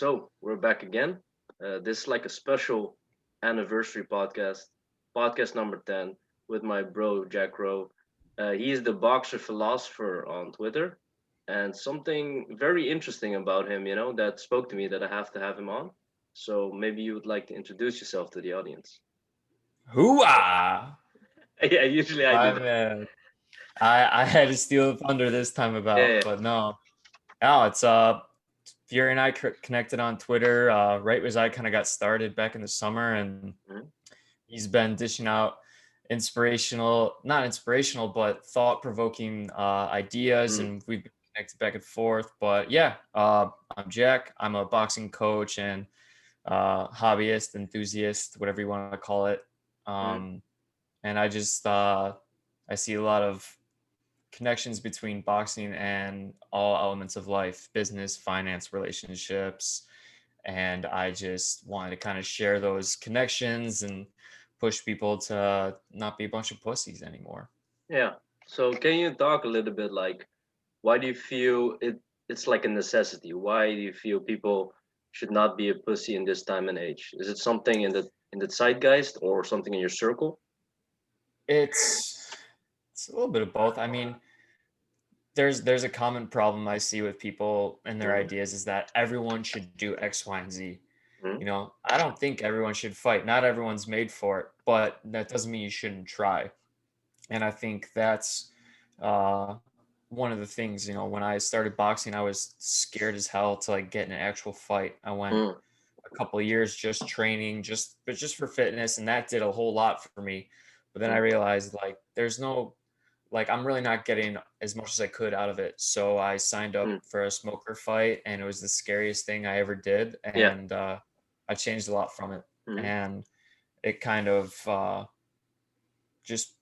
So we're back again. This is like a special anniversary podcast number 10 with my bro Jack Rowe. He is the boxer philosopher on Twitter, and something very interesting about him, that spoke to me that I have to have him on. So maybe you would like to introduce yourself to the audience. HOOA! Yeah, usually I do I that. man, I had to steal the thunder this time Yeah, about, but no. No, it's Fury and I connected on Twitter right as I kind of got started back in the summer, and yeah. Mhm. he's been dishing out not inspirational, but thought-provoking ideas, Mm. and we've been connected back and forth. But yeah, I'm Jack. I'm a boxing coach and hobbyist, enthusiast, whatever you want to call it. Mm. Um, and I see a lot of connections between boxing and all elements of life, business, finance, relationships, and I just wanted to kind of share those connections and push people to not be a bunch of pussies anymore. Yeah. So can you talk a little bit like why do you feel it's like a necessity? Why do you feel people should not be a pussy in this time and age? Is it something in the zeitgeist or something in your circle? It's a little bit of both. I mean, there's a common problem I see with people and their Mm-hmm. ideas is that everyone should do X, Y, and Z. Mm-hmm. I don't think everyone should fight. Not everyone's made for it, but that doesn't mean you shouldn't try. And I think that's uh, one of the things. When I started boxing, I was scared as hell to like get in an actual fight. I went a couple of years just training, just for fitness, and that did a whole lot for me. But then I Mm-hmm. realized like there's no like I'm really not getting as much as I could out of it. So I signed up Mm. for a smoker fight, and it was the scariest thing I ever did, Yeah. and I changed a lot from it, Mm-hmm. and it kind of just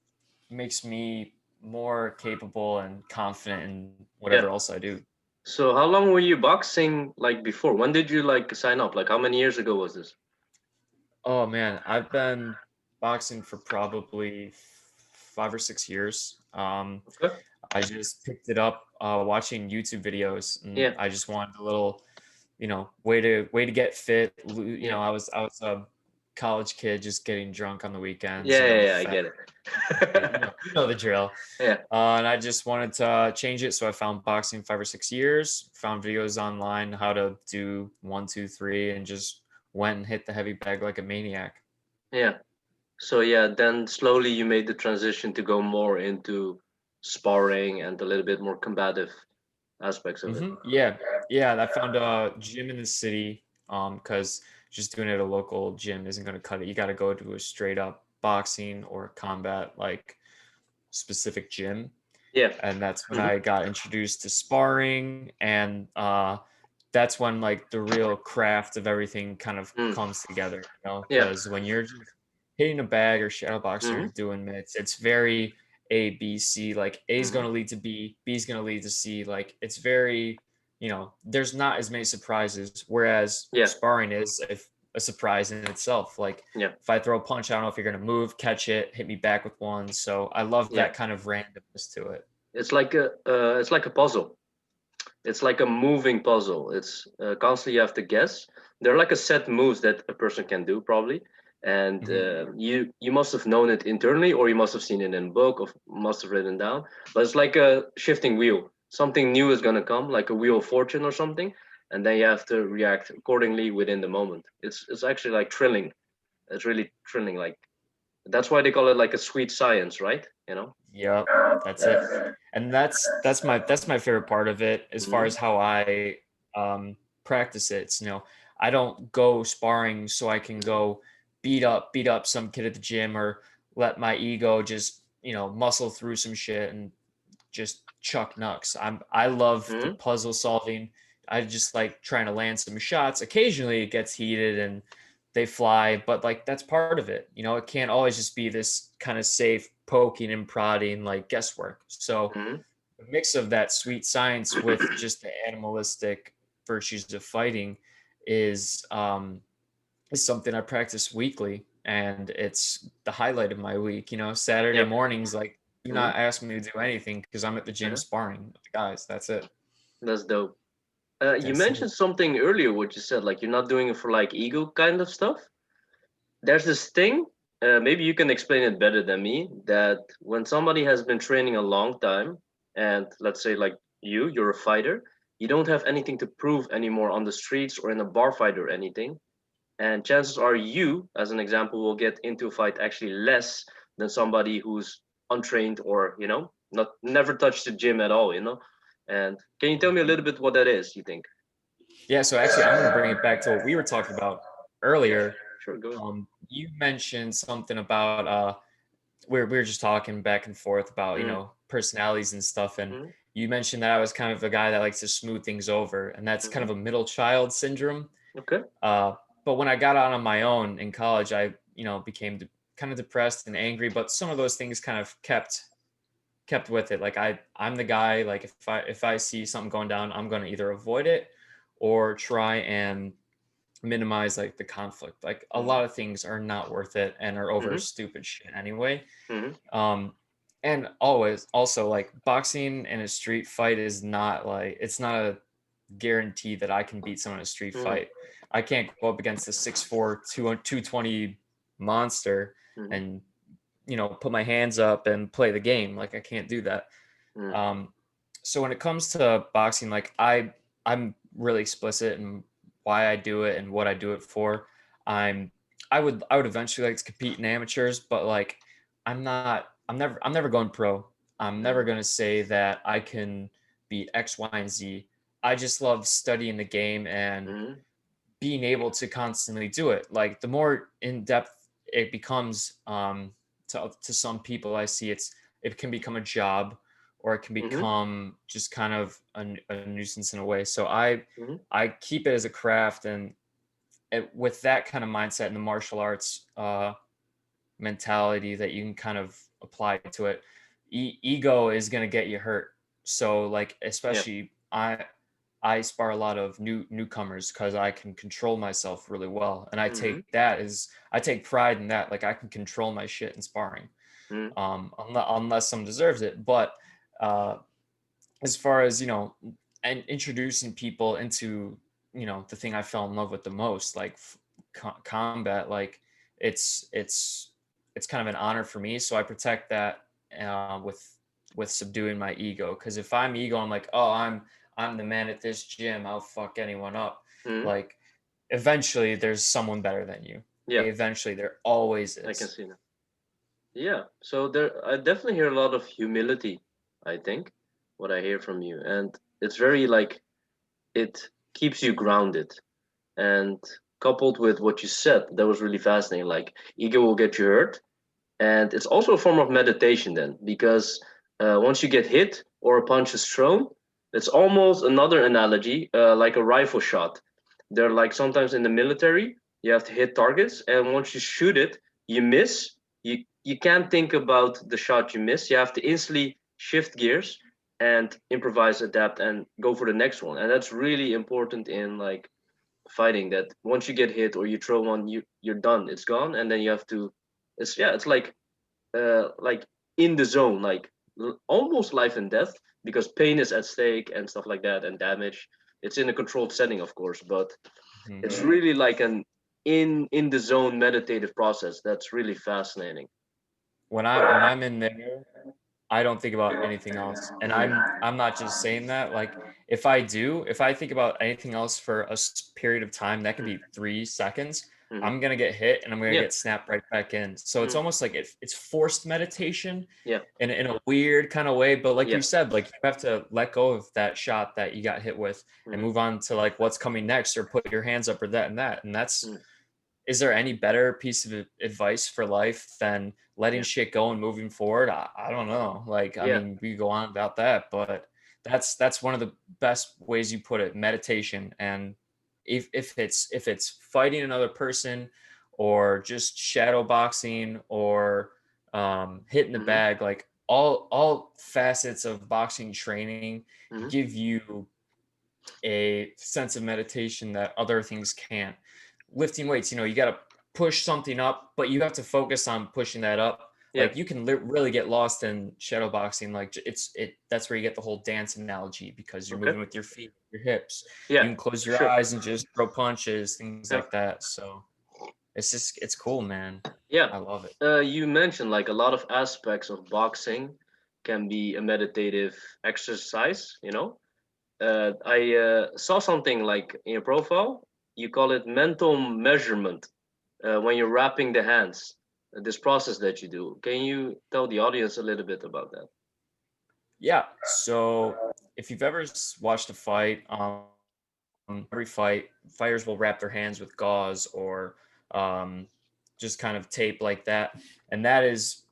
makes me more capable and confident in whatever Yeah. else I do. So how long were you boxing like before? When did you like sign up? Like how many years ago was this? Oh man, I've been boxing for probably 5 or 6 years. Okay. I just picked it up watching YouTube videos, and Yeah. I just wanted a little, way to get fit. Yeah. I was a college kid just getting drunk on the weekends, Yeah, yeah, yeah, I fat. get You know, it. you know the drill. Yeah. And I just wanted to change it, so I found boxing 5 or 6 years. Found videos online how to do one, two, three, and just went and hit the heavy bag like a maniac. Yeah. So yeah, then slowly you made the transition to go more into sparring and a little bit more combative aspects of it. Yeah, yeah. I found a gym in the city. Because just doing it at a local gym isn't going to cut it. You got to go to a straight up boxing or combat like specific gym, Yeah. and that's when Hmm. I got introduced to sparring, and that's when like the real craft of everything kind of Mm. comes together. Yeah. Because when you're just hitting a bag or shadow boxing or Hmm. doing mitts, it's very A, B, C. Like A is Hmm. going to lead to B is going to lead to C. Like it's very, there's not as many surprises. Whereas Yeah. sparring is a surprise in itself. Like Yeah. if I throw a punch, I don't know if you're going to move, catch it, hit me back with one. So I love Yeah. that kind of randomness to it. It's like a puzzle. It's like a moving puzzle. It's constantly you have to guess. There are like a set moves that a person can do probably, and Mhm. you must have known it internally, or you must have seen it in a book, or must have written down. But it's like a shifting wheel. Something new is gonna come, like a wheel of fortune or something, and then you have to react accordingly within the moment. It's actually like thrilling. It's really thrilling. Like that's why they call it like a sweet science, right? Yep, that's it. And that's my favorite part of it as far Hmm. as how I practice it. I don't go sparring so I can go beat up some kid at the gym or let my ego just, muscle through some shit and just chuck knucks. I love the Hmm. puzzle solving. I just like trying to land some shots. Occasionally it gets heated and they fly, but like that's part of it. It can't always just be this kind of safe poking and prodding like guesswork. So Hmm. a mix of that sweet science with just the animalistic virtues of fighting is um is something I practice weekly, and it's the highlight of my week. Saturday Yeah. mornings, like, do Hmm. not ask me to do anything because I'm at the gym sparring with the guys. That's it. That's dope. You Yes, sir. mentioned something earlier, what you said, like you're not doing it for like ego kind of stuff. There's this thing, maybe you can explain it better than me, that when somebody has been training a long time, and let's say like you're a fighter, you don't have anything to prove anymore on the streets or in a bar fight or anything. And chances are you, as an example, will get into a fight actually less than somebody who's untrained or, not never touched the gym at all, And can you tell me a little bit what that is, you think? Yeah, so actually, I'm going to bring it back to what we were talking about earlier. Sure, go ahead. You mentioned something about we were just talking back and forth about Mm, personalities and stuff, and mm, you mentioned that I was kind of a guy that likes to smooth things over, and that's kind mm. of a middle child syndrome. Okay. Uh, but when I got out on my own in college, I became kind of depressed and angry, but some of those things kind of kept with it. Like I'm the guy, like if I see something going down, I'm going to either avoid it or try and minimize like the conflict. Like a Mm, lot of things are not worth it and are over mm, stupid shit anyway. mm, um and always also like boxing and a street fight is not like it's not a guarantee that I can beat someone in a street mm, fight. I can't go up against a 6'4", 220 monster mm, and put my hands up and play the game. Like I can't do that. mm, um so when it comes to boxing, like I'm really explicit in why I do it and what I do it for. i'm I would eventually like to compete in amateurs, but like I'm never going pro. I'm never mm, going to say that I can beat X, Y, and Z. I just love studying the game and mm, being able to constantly do it. Like the more in depth it becomes, to some people, I see it can become a job, or it can mm, become just kind of a nuisance in a way. So I mm, I keep it as a craft, and with that kind of mindset in the martial arts mentality that you can kind of apply to it, ego is going to get you hurt. So like yeah. especially I spar a lot of newcomers because I can control myself really well, and Mm, I take pride in that. Like I can control my shit in sparring, mm, unless someone deserves it. But uh, as far as and introducing people into the thing I fell in love with the most, like combat, like it's it's it's kind of an honor for me. So I protect that with subduing my ego. Because if I'm ego, I'm like, oh, I'm the man at this gym. I'll fuck anyone up. mm, Like eventually, there's someone better than you. yeah, Eventually, there always I can is. see that. Yeah, so I definitely hear a lot of humility, I think, what I hear from you. And it's very like it keeps you grounded. And coupled with what you said, that was really fascinating. Like ego will get you hurt. And it's also a form of meditation then, because once you get hit or a punch is thrown, it's almost another analogy, like a rifle shot. They're like sometimes in the military, you have to hit targets, and once you shoot it, you miss. You can't think about the shot you miss. You have to instantly shift gears and improvise, adapt, and go for the next one. And that's really important in like fighting. That once you get hit or you throw one, you're done. It's gone, and then you have to. It's like in the zone, like almost life and death, because pain is at stake and stuff like that, and damage. It's in a controlled setting, of course, but Mhm. it's really like an in the zone meditative process. That's really fascinating. When I'm in there, I don't think about anything else. And I'm not just saying that. Like if I think about anything else for a period of time, that can be 3 seconds. Mm-hmm. I'm gonna get hit and I'm gonna Yeah. get snapped right back in. So it's Mm. almost like it's forced meditation Yeah. in a weird kind of way. But like Yeah. you said, like you have to let go of that shot that you got hit with and Mm-hmm. move on to like what's coming next, or put your hands up, or that and that. And that's Mm. is there any better piece of advice for life than letting Yeah. shit go and moving forward? I don't know. Like, I Yeah. mean, we go on about that, but that's one of the best ways you put it, meditation. And if it's fighting another person, or just shadow boxing, or hitting the Mm-hmm. bag, like all facets of boxing training Mm-hmm. give you a sense of meditation that other things can't. Lifting weights, you got to push something up, but you have to focus on pushing that up. Yeah. Like you can really get lost in shadow boxing. Like that's where you get the whole dance analogy because you're Okay. moving with your feet, your hips. You Yeah. can close For your sure. eyes and just throw punches, things Yeah. like that. So it's cool, man. Yeah. I love it. You mentioned like a lot of aspects of boxing can be a meditative exercise. I saw something like in your profile. You call it mental measurement when you're wrapping the hands. This process that you do. Can you tell the audience a little bit about that? Yeah. So if you've ever watched a fight, every fight, fighters will wrap their hands with gauze or um, just kind of tape like that, and that is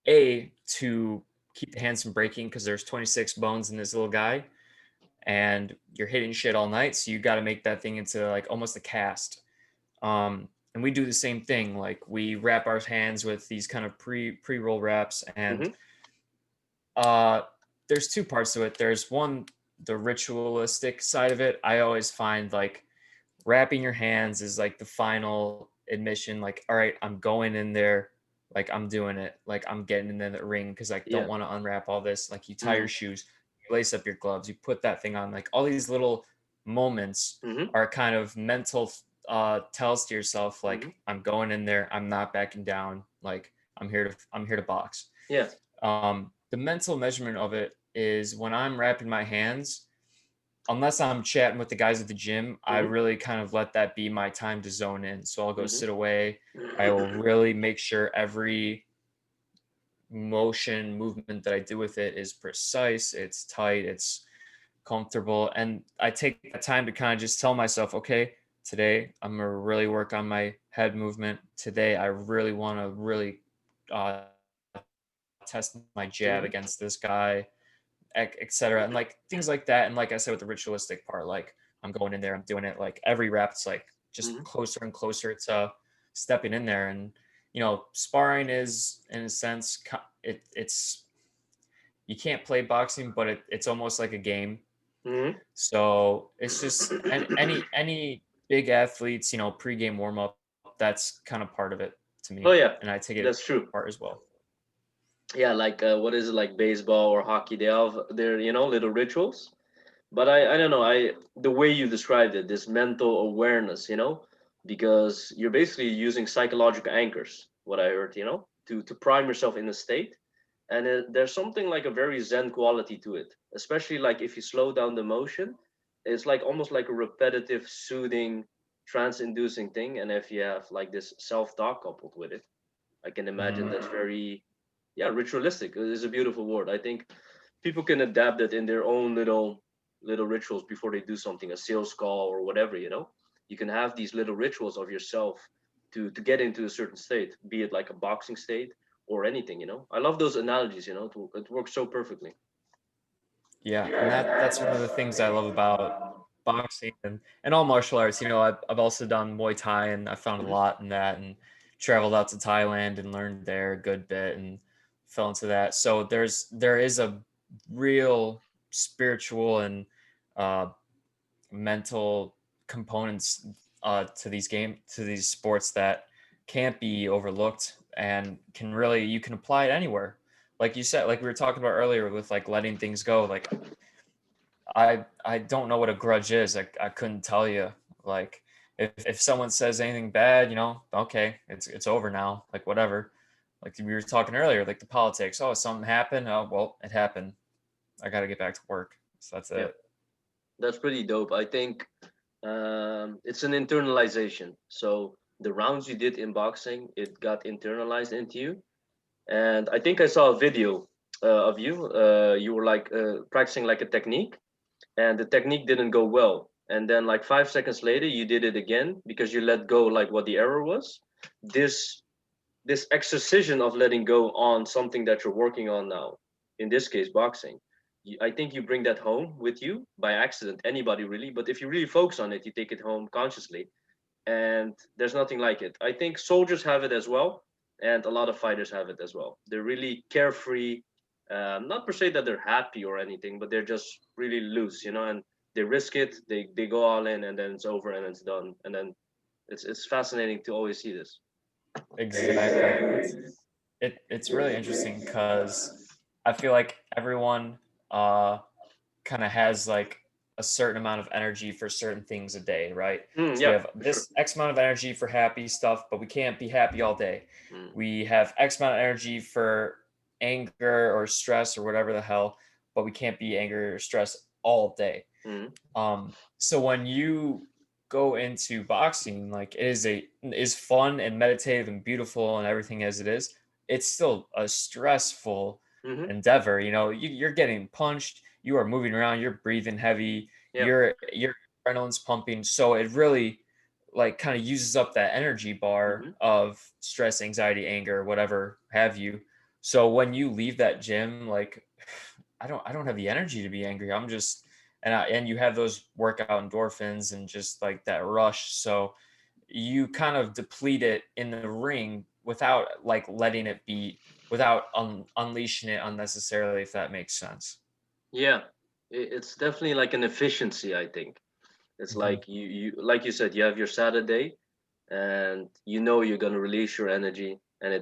to keep the hands from breaking because there's 26 bones in this little guy, and you're hitting shit all night, so you got to make that thing into like almost a cast. And we do the same thing. Like we wrap our hands with these kind of pre-roll wraps, and Mm-hmm. uh, there's two parts to it. There's one, the ritualistic side of it. I always find like wrapping your hands is like the final admission. Like, all right, I'm going in there. Like I'm doing it. Like I'm getting in the ring because I don't Yeah. want to unwrap all this. Like you tie your Mm-hmm. shoes, you lace up your gloves, you put that thing on. Like all these little moments Mm-hmm. are kind of mental tells to yourself Mm-hmm. like I'm going in there. I'm not backing down. Like I'm here to box. Yeah. The mental measurement of it is when I'm wrapping my hands, unless I'm chatting with the guys at the gym, I Mm-hmm. really kind of let that be my time to zone in. So I'll go Mm-hmm. sit away. I will really make sure every motion movement that I do with it is precise, it's tight, it's comfortable. And I take the time to kind of just tell myself, okay, today I'm going to really work on my head movement. Today I really want to really test my jab Mm-hmm. against this guy, etc. And like things like that. And like I said, with the ritualistic part, like I'm going in there, I'm doing it. Like every rep, it's like just Mm-hmm. closer and closer to stepping in there. And sparring is in a sense, it's you can't play boxing, but it's almost like a game. Mm-hmm. So it's just any big athletes, pregame warm up. That's kind of part of it to me, Oh yeah, and I take it that's true. part as well. Yeah, like what is it, like baseball or hockey? They have their little rituals. But I don't know. The way you described it, this mental awareness, because you're basically using psychological anchors. What I heard, to prime yourself in a state, and there's something like a very zen quality to it. Especially like if you slow down the motion, it's like almost like a repetitive, soothing, trance-inducing thing. And if you have like this self-talk coupled with it, I can imagine Hmm. that's very, yeah, ritualistic. It is a beautiful word. I think people can adapt it in their own little rituals before they do something, a sales call or whatever. You can have these little rituals of yourself to get into a certain state, be it like a boxing state or anything. I love those analogies. It works so perfectly. Yeah, and that's one of the things I love about boxing and all martial arts. I've also done Muay Thai and I found a Hmm. lot in that and traveled out to Thailand and learned there a good bit and fell into that. So there is a real spiritual and uh, mental components to these sports that can't be overlooked and can really you can apply it anywhere. Like you said, like we were talking about earlier with like letting things go. Like I don't know what a grudge is. I couldn't tell you. Like if someone says anything bad, okay, it's over now. Like whatever. Like we were talking earlier, like the politics. Oh, something happened. Oh, well, it happened. I got to get back to work. So that's Yeah, it. that's pretty dope. I think it's an internalization. So the rounds you did in boxing, it got internalized into you. And I think I saw a video of you. You were like practicing like a technique, and the technique didn't go well. And then like 5 seconds later, you did it again because you let go like what the error was. This this exercision of letting go on something that you're working on now, in this case, boxing. I think you bring that home with you by accident. Anybody really, but if you really focus on it, you take it home consciously, and there's nothing like it. I think soldiers have it as well, and a lot of fighters have it as well. They're really carefree, not per se that they're happy or anything, but they're just really loose, and they risk it. They go all in, and then it's over and it's done. And then it's fascinating to always see this. Exactly. it's really interesting because I feel like everyone kind of has like a certain amount of energy for certain things a day, right? So we Yeah, have for sure. this X amount of energy for happy stuff, but we can't be happy all day. Mm, We have X amount of energy for anger or stress or whatever the hell, but we can't be angry or stressed all day. mm, So when you go into boxing, like is fun and meditative and beautiful and everything as it is, it's still a stressful mm-hmm. endeavor. You know, you're getting punched, you are moving around, you're breathing heavy, Yeah. your adrenaline's pumping. So it really like kind of uses up that energy bar Mm-hmm. of stress, anxiety, anger, whatever have you. So when you leave that gym, like I don't have the energy to be angry. I'm just and you have those workout endorphins and just like that rush. So you kind of deplete it in the ring without like letting it be without unleashing it unnecessarily, if that makes sense. Yeah. It's definitely like an efficiency, I think. It's Hmm. like you like you said, you have your Saturday and you know you're gonna release your energy and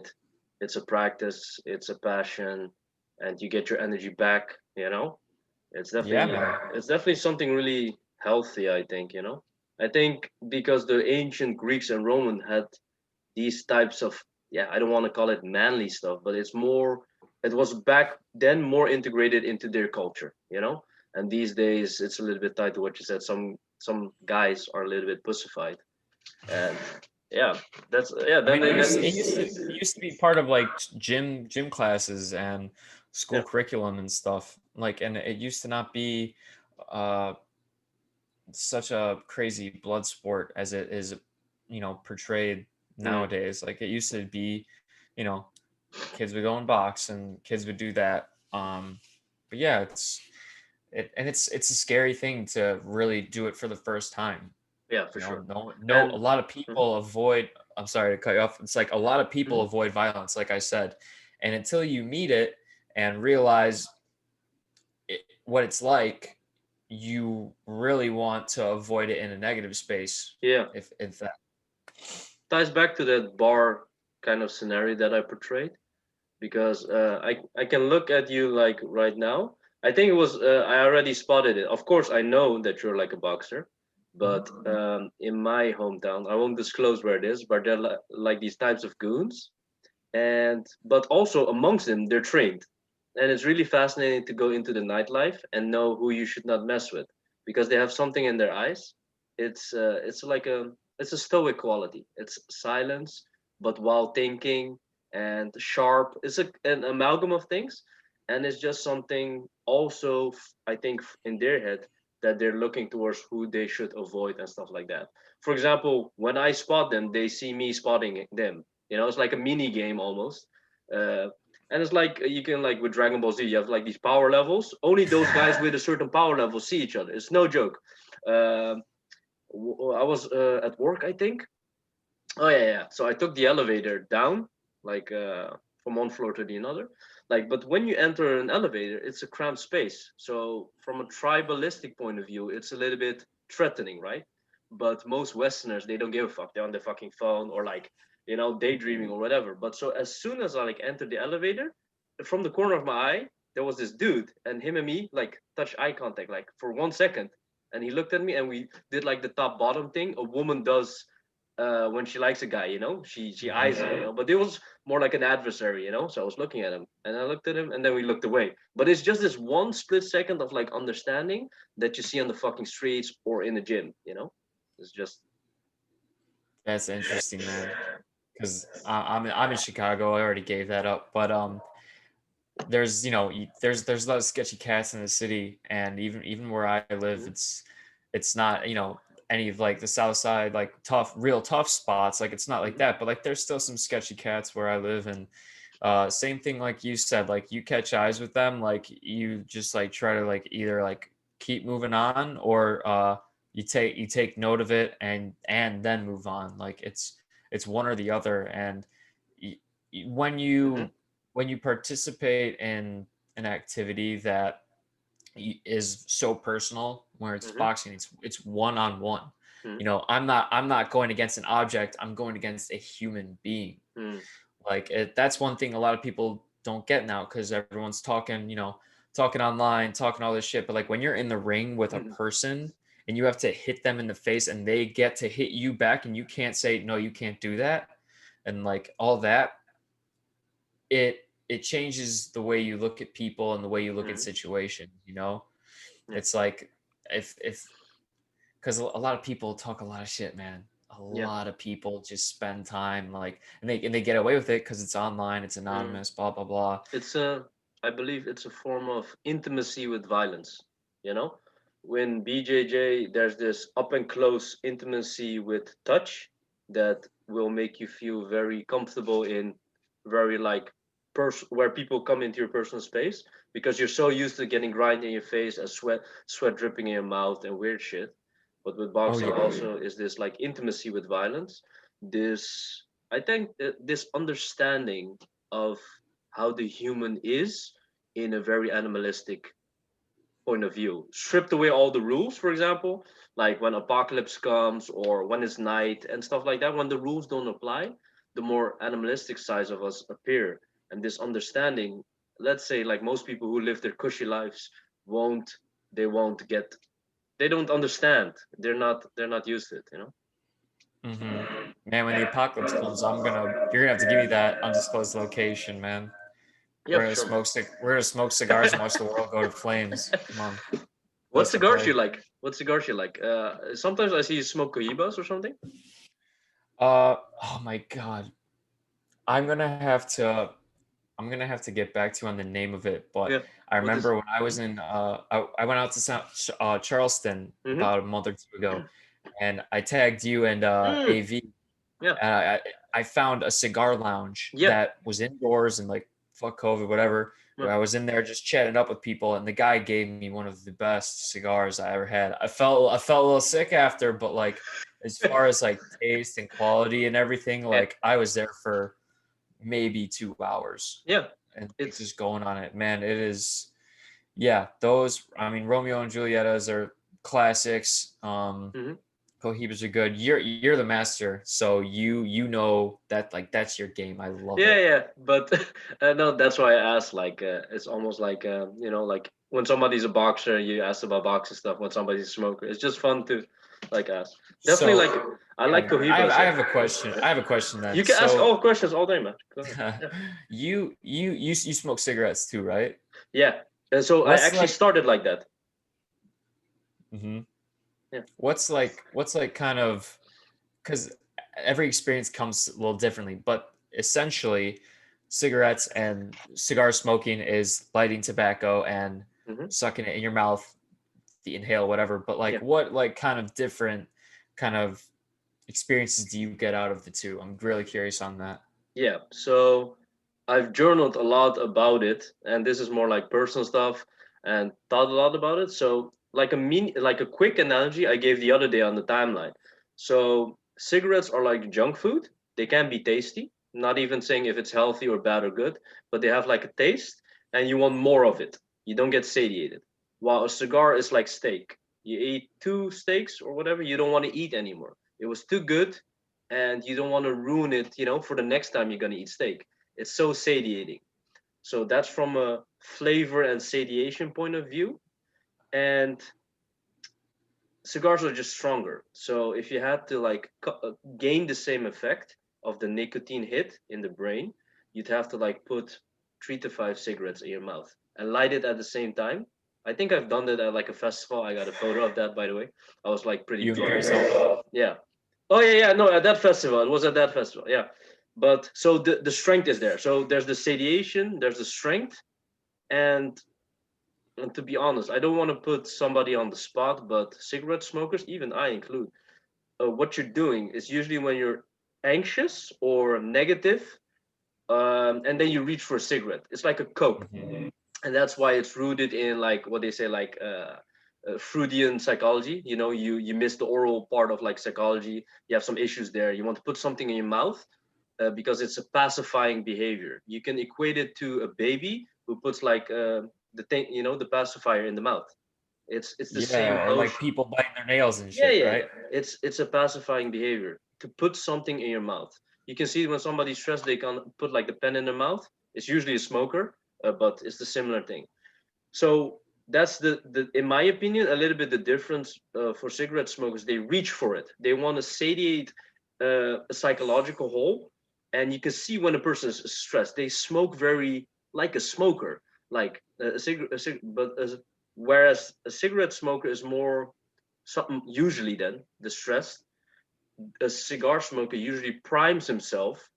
it's a practice, it's a passion, and you get your energy back, you know? It's Yeah, definitely man. it's definitely something really healthy, I think, you know? I think because the ancient Greeks and Roman had these types of, yeah, I don't want to call it manly stuff, but it was back then more integrated into their culture, you know? And these days it's a little bit tied to what you said. Some guys are a little bit pussified. And yeah, that's yeah, I then mean, they it used to be part of like gym classes and school yeah. curriculum and stuff. Like, and it used to not be uh such a crazy blood sport as it is, portrayed Mm, nowadays. Like it used to be, you know, kids would go and box and kids would do that. But yeah, it's a scary thing to really do it for the first time. yeah, for You know, sure. no, a And lot of mhm, people avoid. I'm sorry to cut you off. It's like a lot of people mhm. avoid violence, like I said, and until you meet it and realize what it's like, you really want to avoid it in a negative space. Yeah, If that. ties back to that bar kind of scenario that I portrayed because I can look at you like right now. I think it was I already spotted it. Of course, I know that you're like a boxer, Mhm. but in my hometown, I won't disclose where it is, but they're like these types of goons, and but also amongst them, they're trained, and it's really fascinating to go into the nightlife and know who you should not mess with because they have something in their eyes. It's like it's a stoic quality. It's silence, but while thinking and sharp. It's an amalgam of things, and it's just something also I think in their head that they're looking towards who they should avoid and stuff like that. For example, when I spot them, they see me spotting them. You know, it's like a mini game almost. Uh, and it's like you can like with Dragon Ball Z, you have like these power levels. Only those guys with a certain power level see each other. It's no joke. Um I was at work, I think. Oh yeah, yeah. So I took the elevator down, like from one floor to the another. Like, but when you enter an elevator, it's a cramped space. So from a tribalistic point of view, it's a little bit threatening, right? But most Westerners, they don't give a fuck. They're on their fucking phone or like, daydreaming or whatever. But so as soon as I like entered the elevator, from the corner of my eye, there was this dude, and him and me like touched eye contact like for 1 second, and he looked at me, and we did like the top bottom thing a woman does when she likes a guy, she Mhm. eyes him, But it was more like an adversary, So I was looking at him, and I looked at him, and then we looked away. But it's just this one split second of like understanding that you see on the fucking streets or in the gym, It's just That's interesting, man. Because I'm in Chicago. I already gave that up, but there's there's a lot of sketchy cats in the city, and even where I live, mhm, it's not any of like the South Side like real tough spots. Like it's not like mhm, that, but like there's still some sketchy cats where I live, and same thing like you said, like you catch eyes with them, like you just like try to like either like keep moving on or you take note of it and then move on. Like it's one or the other, and y- when mhm, you participate in an activity that is so personal, where it's mhm, boxing, it's one on one. mhm, I'm not going against an object, I'm going against a human being. mhm, Like that's one thing a lot of people don't get now because everyone's talking, talking online, talking all this shit. But like when you're in the ring with a Mhm. person and you have to hit them in the face and they get to hit you back and you can't say, no, you can't do that. And like all that, it changes the way you look at people and the way you look at Mhm. situations. Yeah. It's like if because a lot of people talk a lot of shit, man. A Yeah. lot of people just spend time like and they get away with it because it's online, it's Mm. anonymous, blah blah blah. It's a, I believe it's a form of intimacy with violence. You know, when BJJ, there's this up and close intimacy with touch that will make you feel very comfortable in very like where people come into your personal space because you're so used to getting grind in your face and sweat dripping in your mouth and weird shit. But with Oh boxing yeah. also is this like intimacy with violence. This, I think this understanding of how the human is in a very animalistic point of view. Stripped away all the rules, for example, like when apocalypse comes or when it's night and stuff like that, when the rules don't apply, the more animalistic sides of us appear. And this understanding, let's say like most people who live their cushy lives won't won't get, they don't understand. They're not used to it. Hmm. Man, when the apocalypse comes, you're gonna have to give me that undisclosed location, man. Yeah, for sure. We're gonna smoke cigars and watch the world go to flames. Come on, What what's the cigars play? you like? What cigars you like? Sometimes I see you smoke cohibas or something. Oh my god, I'm gonna have to. I'm gonna have to get back to you on the name of it, but Yeah. I What is? remember when I was in, I went out to Charleston Mm-hmm. about a month or two ago, and I tagged you and Mm, AV, yeah. and I found a cigar lounge Yeah. that was indoors and like fuck COVID, whatever. Yeah. Where I was in there just chatting up with people, and the guy gave me one of the best cigars I ever had. I felt a little sick after, but like as far as like taste and quality and everything, Yeah. like I was there for maybe 2 hours Yeah. and like, It's. just going on it. Man, it is. Yeah, those. I mean, Romeo and Julietas are classics. Mhm. Cohibas are good. You're the master, so you know that like that's your game. I love Yeah, it. yeah. But no, that's why I asked. Like, it's almost like like when somebody's a boxer, you ask about boxing stuff. When somebody's a smoker, it's just fun to like ask. Definitely, So like I like yeah, cohibas. I have a question. I have a question then. You can ask So all questions all day, man. Go ahead. Yeah. you smoke cigarettes too, right? Yeah. And so I What's actually like started like that. hmm Yeah. what's like kind of because every experience comes a little differently, but essentially, cigarettes and cigar smoking is lighting tobacco and Hmm. sucking it in your mouth, the inhale, whatever. But like, Yeah. what like kind of different kind of experiences do you get out of the two? I'm really curious on that. Yeah. So I've journaled a lot about it, and this is more like personal stuff, and thought a lot about it. So like a quick analogy I gave the other day on the timeline. So cigarettes are like junk food. They can be tasty. Not even saying if it's healthy or bad or good, but they have like a taste, and you want more of it. You don't get satiated. While a cigar is like steak. You eat two steaks or whatever, you don't want to eat anymore. It was too good, and you don't want to ruin it, for the next time you're gonna eat steak. It's so satiating. So that's from a flavor and satiation point of view. And cigars are just stronger. So if you had to like gain the same effect of the nicotine hit in the brain, you'd have to like put 3 to 5 cigarettes in your mouth and light it at the same time. I think I've done that at like a festival. I got a photo of that, by the way. I was like pretty You and drunk. Chris all. Yeah. Oh yeah, yeah. No, at that festival. It was at that festival. Yeah. But so the strength is there. So there's the satiation, there's the strength, and and to be honest, I don't want to put somebody on the spot, but cigarette smokers, even I include, what you're doing is usually when you're anxious or negative, and then you reach for a cigarette. It's like a Coke, Mhm. and that's why it's rooted in like what they say, like Freudian psychology. You miss the oral part of like psychology. You have some issues there. You want to put something in your mouth because it's a pacifying behavior. You can equate it to a baby who puts like the thing, the pacifier in the mouth. It's the same Yeah, or like notion. people biting their nails and Yeah, shit, yeah, right? yeah. It's a pacifying behavior to put something in your mouth. You can see when somebody's stressed, they can put like the pen in their mouth. It's usually a smoker, but it's the similar thing. So that's the in my opinion a little bit the difference for cigarette smokers. They reach for it. They want to satiate a psychological hole, and you can see when a person is stressed. They smoke very like a smoker, like whereas a cigarette smoker is more something usually then distressed. A cigar smoker usually primes himself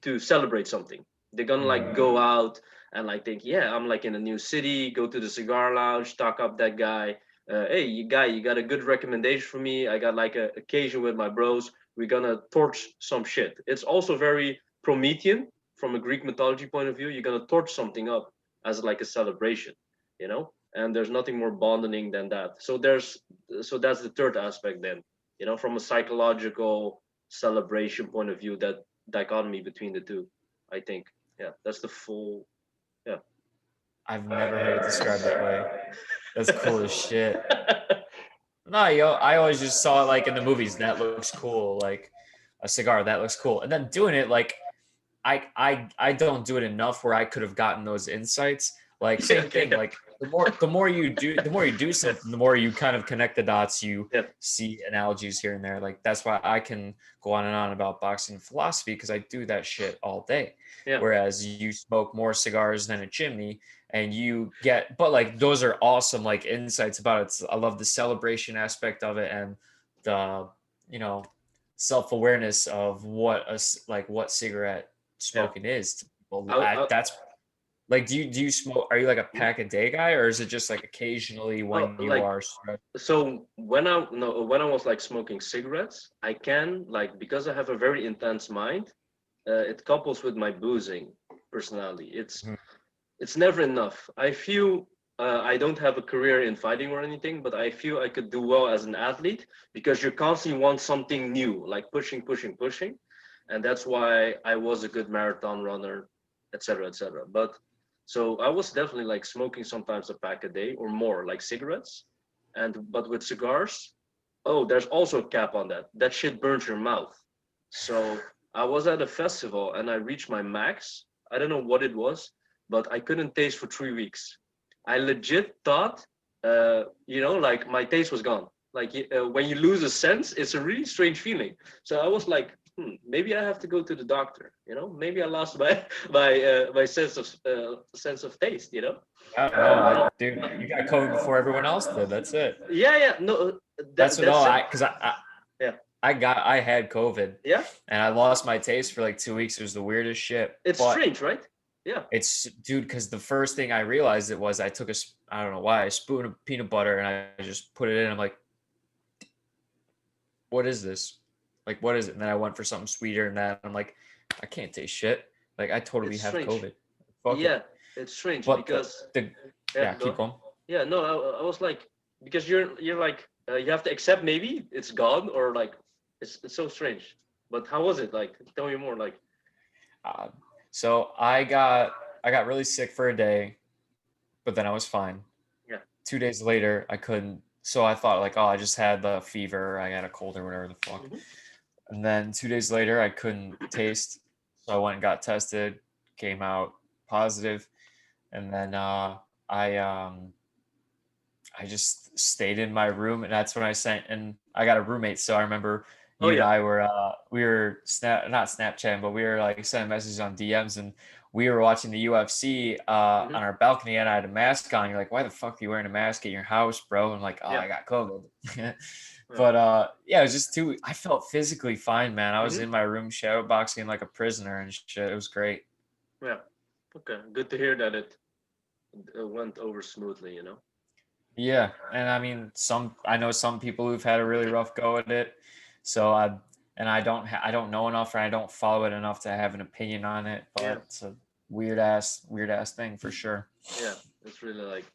to celebrate something. They're gonna like go out and like think, yeah, I'm like in a new city, go to the cigar lounge, talk up that guy. Hey, you got a good recommendation for me? I got like a occasion with my bros. We're gonna torch some shit. It's also very Promethean from a Greek mythology point of view. You're gonna torch something up as like a celebration, you know. And there's nothing more bonding than that. So that's the third aspect then, you know, from a psychological celebration point of view, that dichotomy between the two. I think, yeah, that's the full, yeah. I've never heard it described that way. That's cool as shit. No, yo, I always just saw it like in the movies. That looks cool. Like a cigar, that looks cool. And then doing it, like I don't do it enough where I could have gotten those insights. Like same Okay, thing. yeah. Like the more you do something, the more you kind of connect the dots. You Yeah. see analogies here and there. Like that's why I can go on and on about boxing philosophy because I do that shit all day. Yeah. Whereas you smoke more cigars than a chimney, and you get, but like those are awesome like insights about it. I love the celebration aspect of it and the you know self-awareness of like what cigarette Yeah. smoking is to people. I, That's like, do you smoke? Are you like a pack a day guy, or is it just like occasionally when you like, are stressed? so when I no when I was like smoking cigarettes, I can like, because I have a very intense mind, it couples with my boozing personality. Mhm. It's never enough. I feel I don't have a career in fighting or anything, but I feel I could do well as an athlete because you constantly want something new, like pushing, pushing, pushing, and that's why I was a good marathon runner, etc., etc. But so I was definitely like smoking sometimes a pack a day or more, like cigarettes, and but with cigars, oh, there's also a cap on that. That shit burns your mouth. So I was at a festival and I reached my max. I don't know what it was, but I couldn't taste for 3 weeks. I legit thought, like my taste was gone. Like when you lose a sense, it's a really strange feeling. So I was like, maybe I have to go to the doctor. You know, maybe I lost my my sense of taste. You know. I don't know. Dude, you got COVID before everyone else did. That's it. Yeah, yeah. No, That's what that's all it. because Yeah, I had COVID yeah. and I lost my taste for like 2 weeks. It was the weirdest shit. It's But strange, right? Yeah. it's dude, because the first thing I realized it was I took I don't know why, a spoon of peanut butter and I just put it in. I'm like, what is this? Like, what is it? And then I went for something sweeter and that I'm like, I can't taste shit. Like I totally It's have strange. COVID. Fuck Yeah, it. it's strange But because the yeah, yeah, keep go. going. Yeah, no, I was like, because you're like you have to accept maybe it's gone, or like it's so strange. But how was it like? Tell me more. Like, Uh, so I got really sick for a day, but then I was fine. yeah. 2 days later, I couldn't. So I thought like, oh, I just had the fever, I had a cold or whatever the fuck. Hmm. And then 2 days later, I couldn't taste, so I went and got tested, came out positive, and then I just stayed in my room, and that's when I sent. And I got a roommate, so I remember Oh you and yeah. I were we were not Snapchatting, but we were like sending messages on DMs, and we were watching the UFC Hmm. on our balcony, and I had a mask on. You're like, why the fuck are you wearing a mask in your house, bro? I'm like, oh, Yeah. I got COVID. Yeah. But yeah, it was just too. I felt physically fine, man. I was Hmm. in my room shadow boxing like a prisoner and shit. It was great. Yeah. Okay. Good to hear that it went over smoothly. You know. Yeah, and I mean, I know some people who've had a really rough go at it. So I don't know enough, or I don't follow it enough to have an opinion on it. Yeah. But it's a weird ass thing for sure. Yeah. It's really like,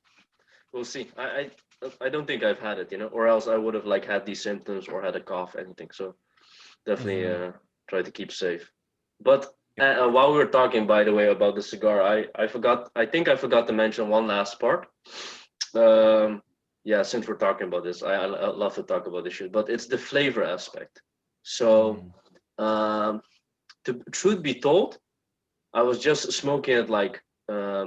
we'll see. I don't think I've had it. You know, or else I would have like had these symptoms or had a cough, anything. So definitely Hmm. try to keep safe. But while we were talking, by the way, about the cigar, I forgot. I think I forgot to mention one last part. Um, yeah, since we're talking about this, I love to talk about this shit. But it's the flavor aspect. So Mm. um, to truth be told, I was just smoking it like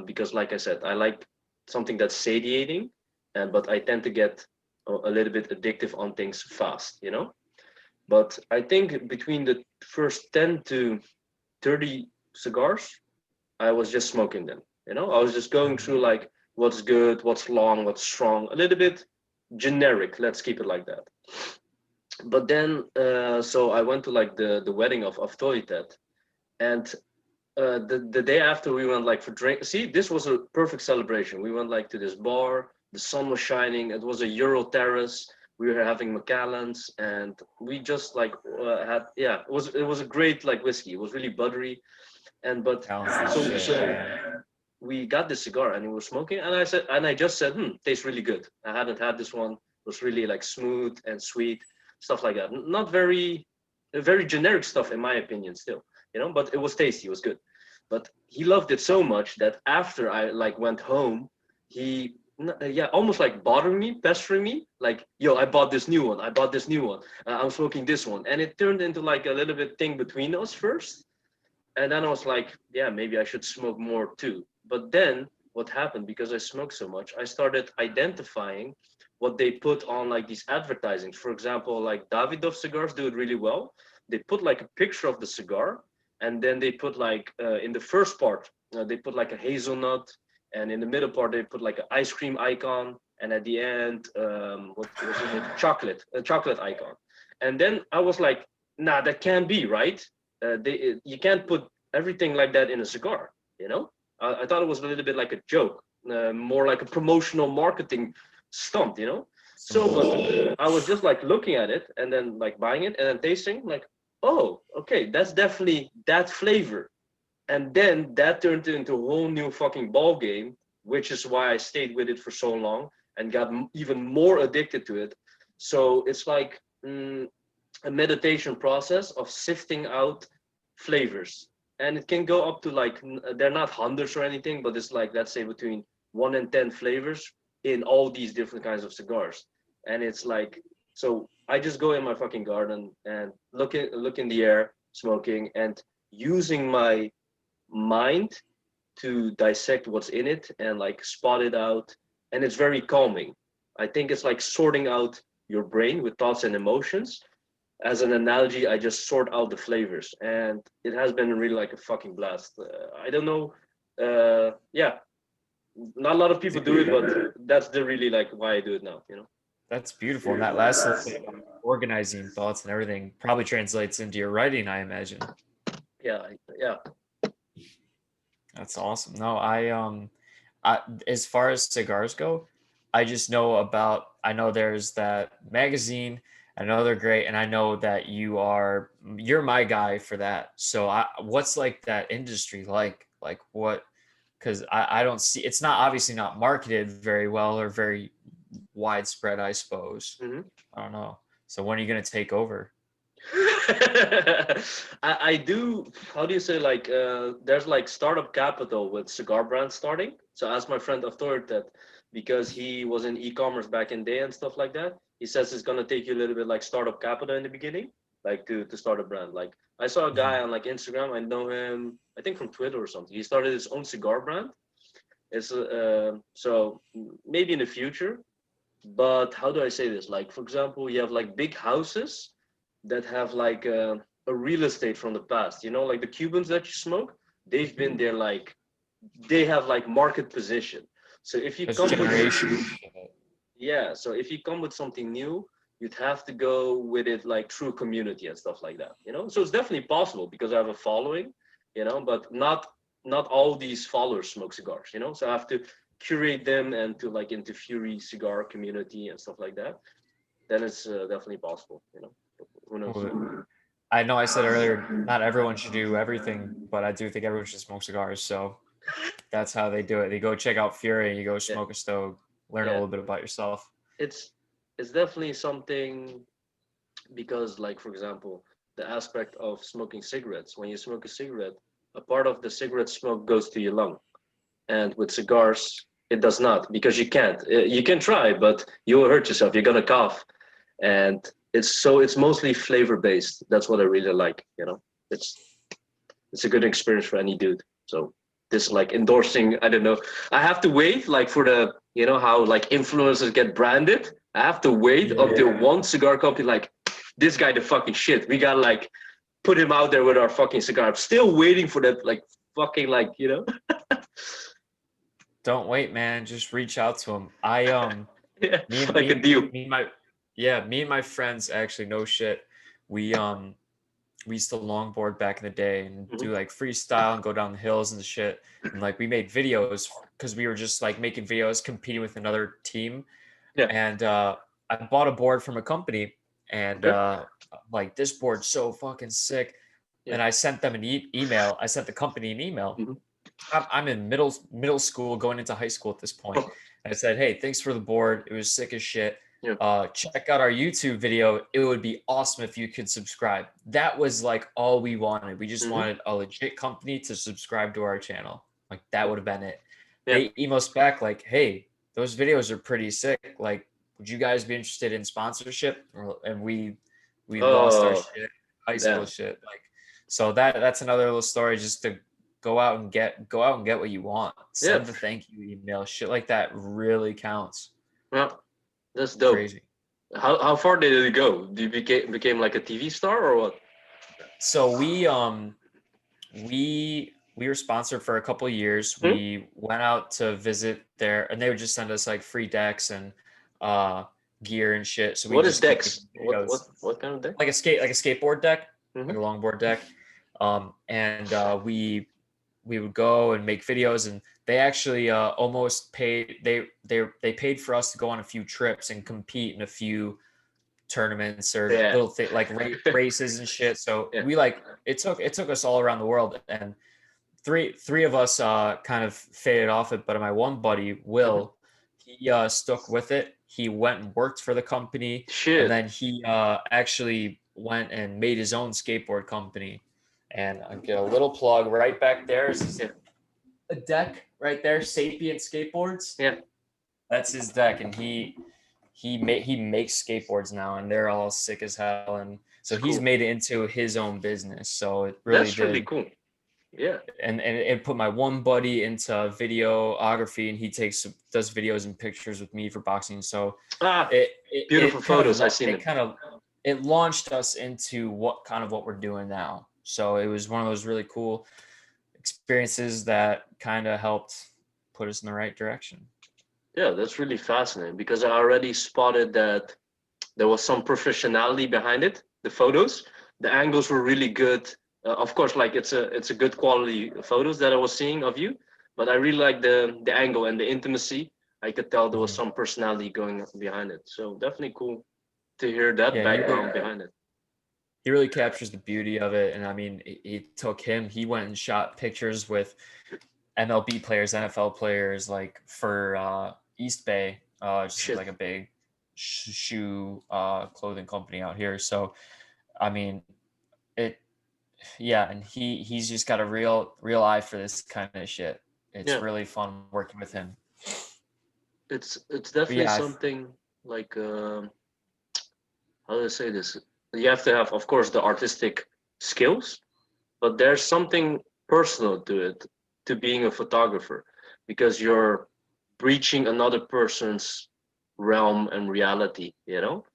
because, like I said, I like something that's satiating, and but I tend to get a little bit addictive on things fast, you know. But I think between the first 10 to 30 cigars, I was just smoking them. You know, I was just going through like what's good, what's long, what's strong, a little bit generic. Let's keep it like that. But then, so I went to like the wedding of Toitet, and the day after we went like for drink. See, this was a perfect celebration. We went like to this bar. The sun was shining. It was a Euro terrace. We were having Macallans, and we just like had yeah. It was a great like whiskey. It was really buttery, and but Talent's the so shit, man. we got this cigar and we were smoking, and I just said, tastes really good. I hadn't had this one. It was really like smooth and sweet, stuff like that. Not very generic stuff in my opinion, still, you know, but it was tasty. It was good. But he loved it so much that after I like went home, he yeah, almost like bothering me, pestering me, like, yo, I bought this new one. I bought this new one. I'm smoking this one, and it turned into like a little bit thing between us first, and then I was like, yeah, maybe I should smoke more too. But then what happened, because I smoked so much, I started identifying what they put on like these advertisings. For example, like Davidoff cigars do it really well. They put like a picture of the cigar, and then they put like in the first part, they put like a hazelnut, and in the middle part they put like an ice cream icon, and at the end, what was it? A chocolate icon. And then I was like, nah, that can't be right. You can't put everything like that in a cigar, you know. I thought it was a little bit like a joke, more like a promotional marketing stunt, you know. So but I was just like looking at it and then like buying it and then tasting like, oh, okay, that's definitely that flavor. And then that turned into a whole new fucking ball game, which is why I stayed with it for so long and got even more addicted to it. So it's like a meditation process of sifting out flavors, and it can go up to like they're not hundreds or anything, but it's like, let's say between 1 and 10 flavors in all these different kinds of cigars. And it's like, so I just go in my fucking garden and look in the air, smoking, and using my mind to dissect what's in it and like spot it out. And it's very calming. I think it's like sorting out your brain with thoughts and emotions. As an analogy, I just sort out the flavors, and it has been really like a fucking blast. I don't know, yeah, not a lot of people do it, but that's the really like why I do it now, you know. That's beautiful. And that last little thing about organizing thoughts and everything probably translates into your writing, I imagine. Yeah, yeah. That's awesome. No, as far as cigars go, I just know I know there's that magazine. I know they're great, and I know that you're my guy for that. So what's like that industry like? Like what? Because I don't see, it's not obviously not marketed very well or very widespread, I suppose. Mm-hmm. I don't know. So when are you gonna take over? I do, how do you say, like there's like startup capital with cigar brands starting. So I asked my friend Aftor that, because he was in e-commerce back in day and stuff like that. He says it's gonna take you a little bit like startup capital in the beginning, like to start a brand. Like I saw a guy on like Instagram, I know him, I think from Twitter or something. He started his own cigar brand. It's so maybe in the future. But how do I say this? Like for example, you have like big houses that have like a real estate from the past, you know, like the Cubans that you smoke, they've been there, like they have like market position. So if you That's come generation. with, yeah, so if you come with something new, you'd have to go with it like through community and stuff like that, you know. So it's definitely possible because I have a following, you know, but not all these followers smoke cigars, you know. So I have to curate them and to like into Fury cigar community and stuff like that. Then it's definitely possible, you know. Who knows? I know I said earlier, not everyone should do everything, but I do think everyone should smoke cigars. So that's how they do it. They go check out Fury, you go Yeah, smoke a stove, learn a yeah. little bit about yourself. It's it's definitely something, because like for example, the aspect of smoking cigarettes. When you smoke a cigarette, a part of the cigarette smoke goes to your lung, and with cigars, it does not, because you can't. You can try, but you will hurt yourself. You're gonna cough, and it's mostly flavor based. That's what I really like. You know, it's it's a good experience for any dude. So this like endorsing, I don't know. I have to wait like for the, you know how like influencers get branded. I have to wait until one cigar company like, this guy the fucking shit. We gotta like put him out there with our fucking cigar. I'm still waiting for that like fucking like, you know. Don't wait, man. Just reach out to him. I Yeah, me and like a me deal. me and my yeah, me and my friends actually no shit. We used to longboard back in the day and Mhm. do like freestyle and go down the hills and shit. And like we made videos because we were just like making videos competing with another team. Yeah. And I bought a board from a company and Okay. like this board's so fucking sick. Yeah. And I sent them an email. I sent the company an email. Mhm. I'm in middle school, going into high school at this point. And I said, "Hey, thanks for the board. It was sick as shit. Yeah. Check out our YouTube video. It would be awesome if you could subscribe." That was like all we wanted. We just Mhm. wanted a legit company to subscribe to our channel. Like that would have been it. Yeah. They emailed us back like, "Hey, those videos are pretty sick. Like, would you guys be interested in sponsorship?" And we lost our Oh, shit, high school yeah. shit. Like, so that's another little story. Just to go out and get what you want. Yeah. Send the thank you email. Shit like that really counts. Yeah. That's It's dope. crazy. How far did it go? Do you became like a TV star or what? So we were sponsored for a couple of years. Hmm? We went out to visit there, and they would just send us like free decks and uh gear and shit. So we What is just keep Dex? making videos. What kind of deck? Like a skateboard deck, Hmm. like a longboard deck. And we would go and make videos, and they actually almost paid they paid for us to go on a few trips and compete in a few tournaments or Yeah. little like races and shit. So Yeah. we like it took us all around the world, and three of us kind of faded off it, but my one buddy Hmm. Will, he stuck with it. He went and worked for the company, and Shit. then he actually went and made his own skateboard company. And I get a little plug right back there. Is Yeah. a deck right there, Sapient Skateboards. Yeah. That's his deck, and he makes skateboards now, and they're all sick as hell. And It's so he's cool. made it into his own business. So it really That's really did. cool. Yeah. And it put my one buddy into videography, and he does videos and pictures with me for boxing. So Ah, beautiful it kind photos. I of seen it. it launched us into what we're doing now. So it was one of those really cool experiences that kind of helped put us in the right direction. Yeah, that's really fascinating because I already spotted that there was some professionality behind it. The photos, the angles were really good. Of course, like it's a good quality photos that I was seeing of you, but I really like the angle and the intimacy. I could tell there was Mhm. some personality going behind it. So definitely cool to hear that Yeah, background behind it. he really captures the beauty of it. And I mean, it took him. He went and shot pictures with MLB players, NFL players, like for East Bay, just Shit. like a big shoe clothing company out here. So I mean, it yeah, and he's just got a real eye for this kind of shit. It's Yeah, really fun working with him. it's But definitely yeah, something like how do I say this? You have to have, of course, the artistic skills, but there's something personal to it, to being a photographer, because you're breaching another person's realm and reality, you know?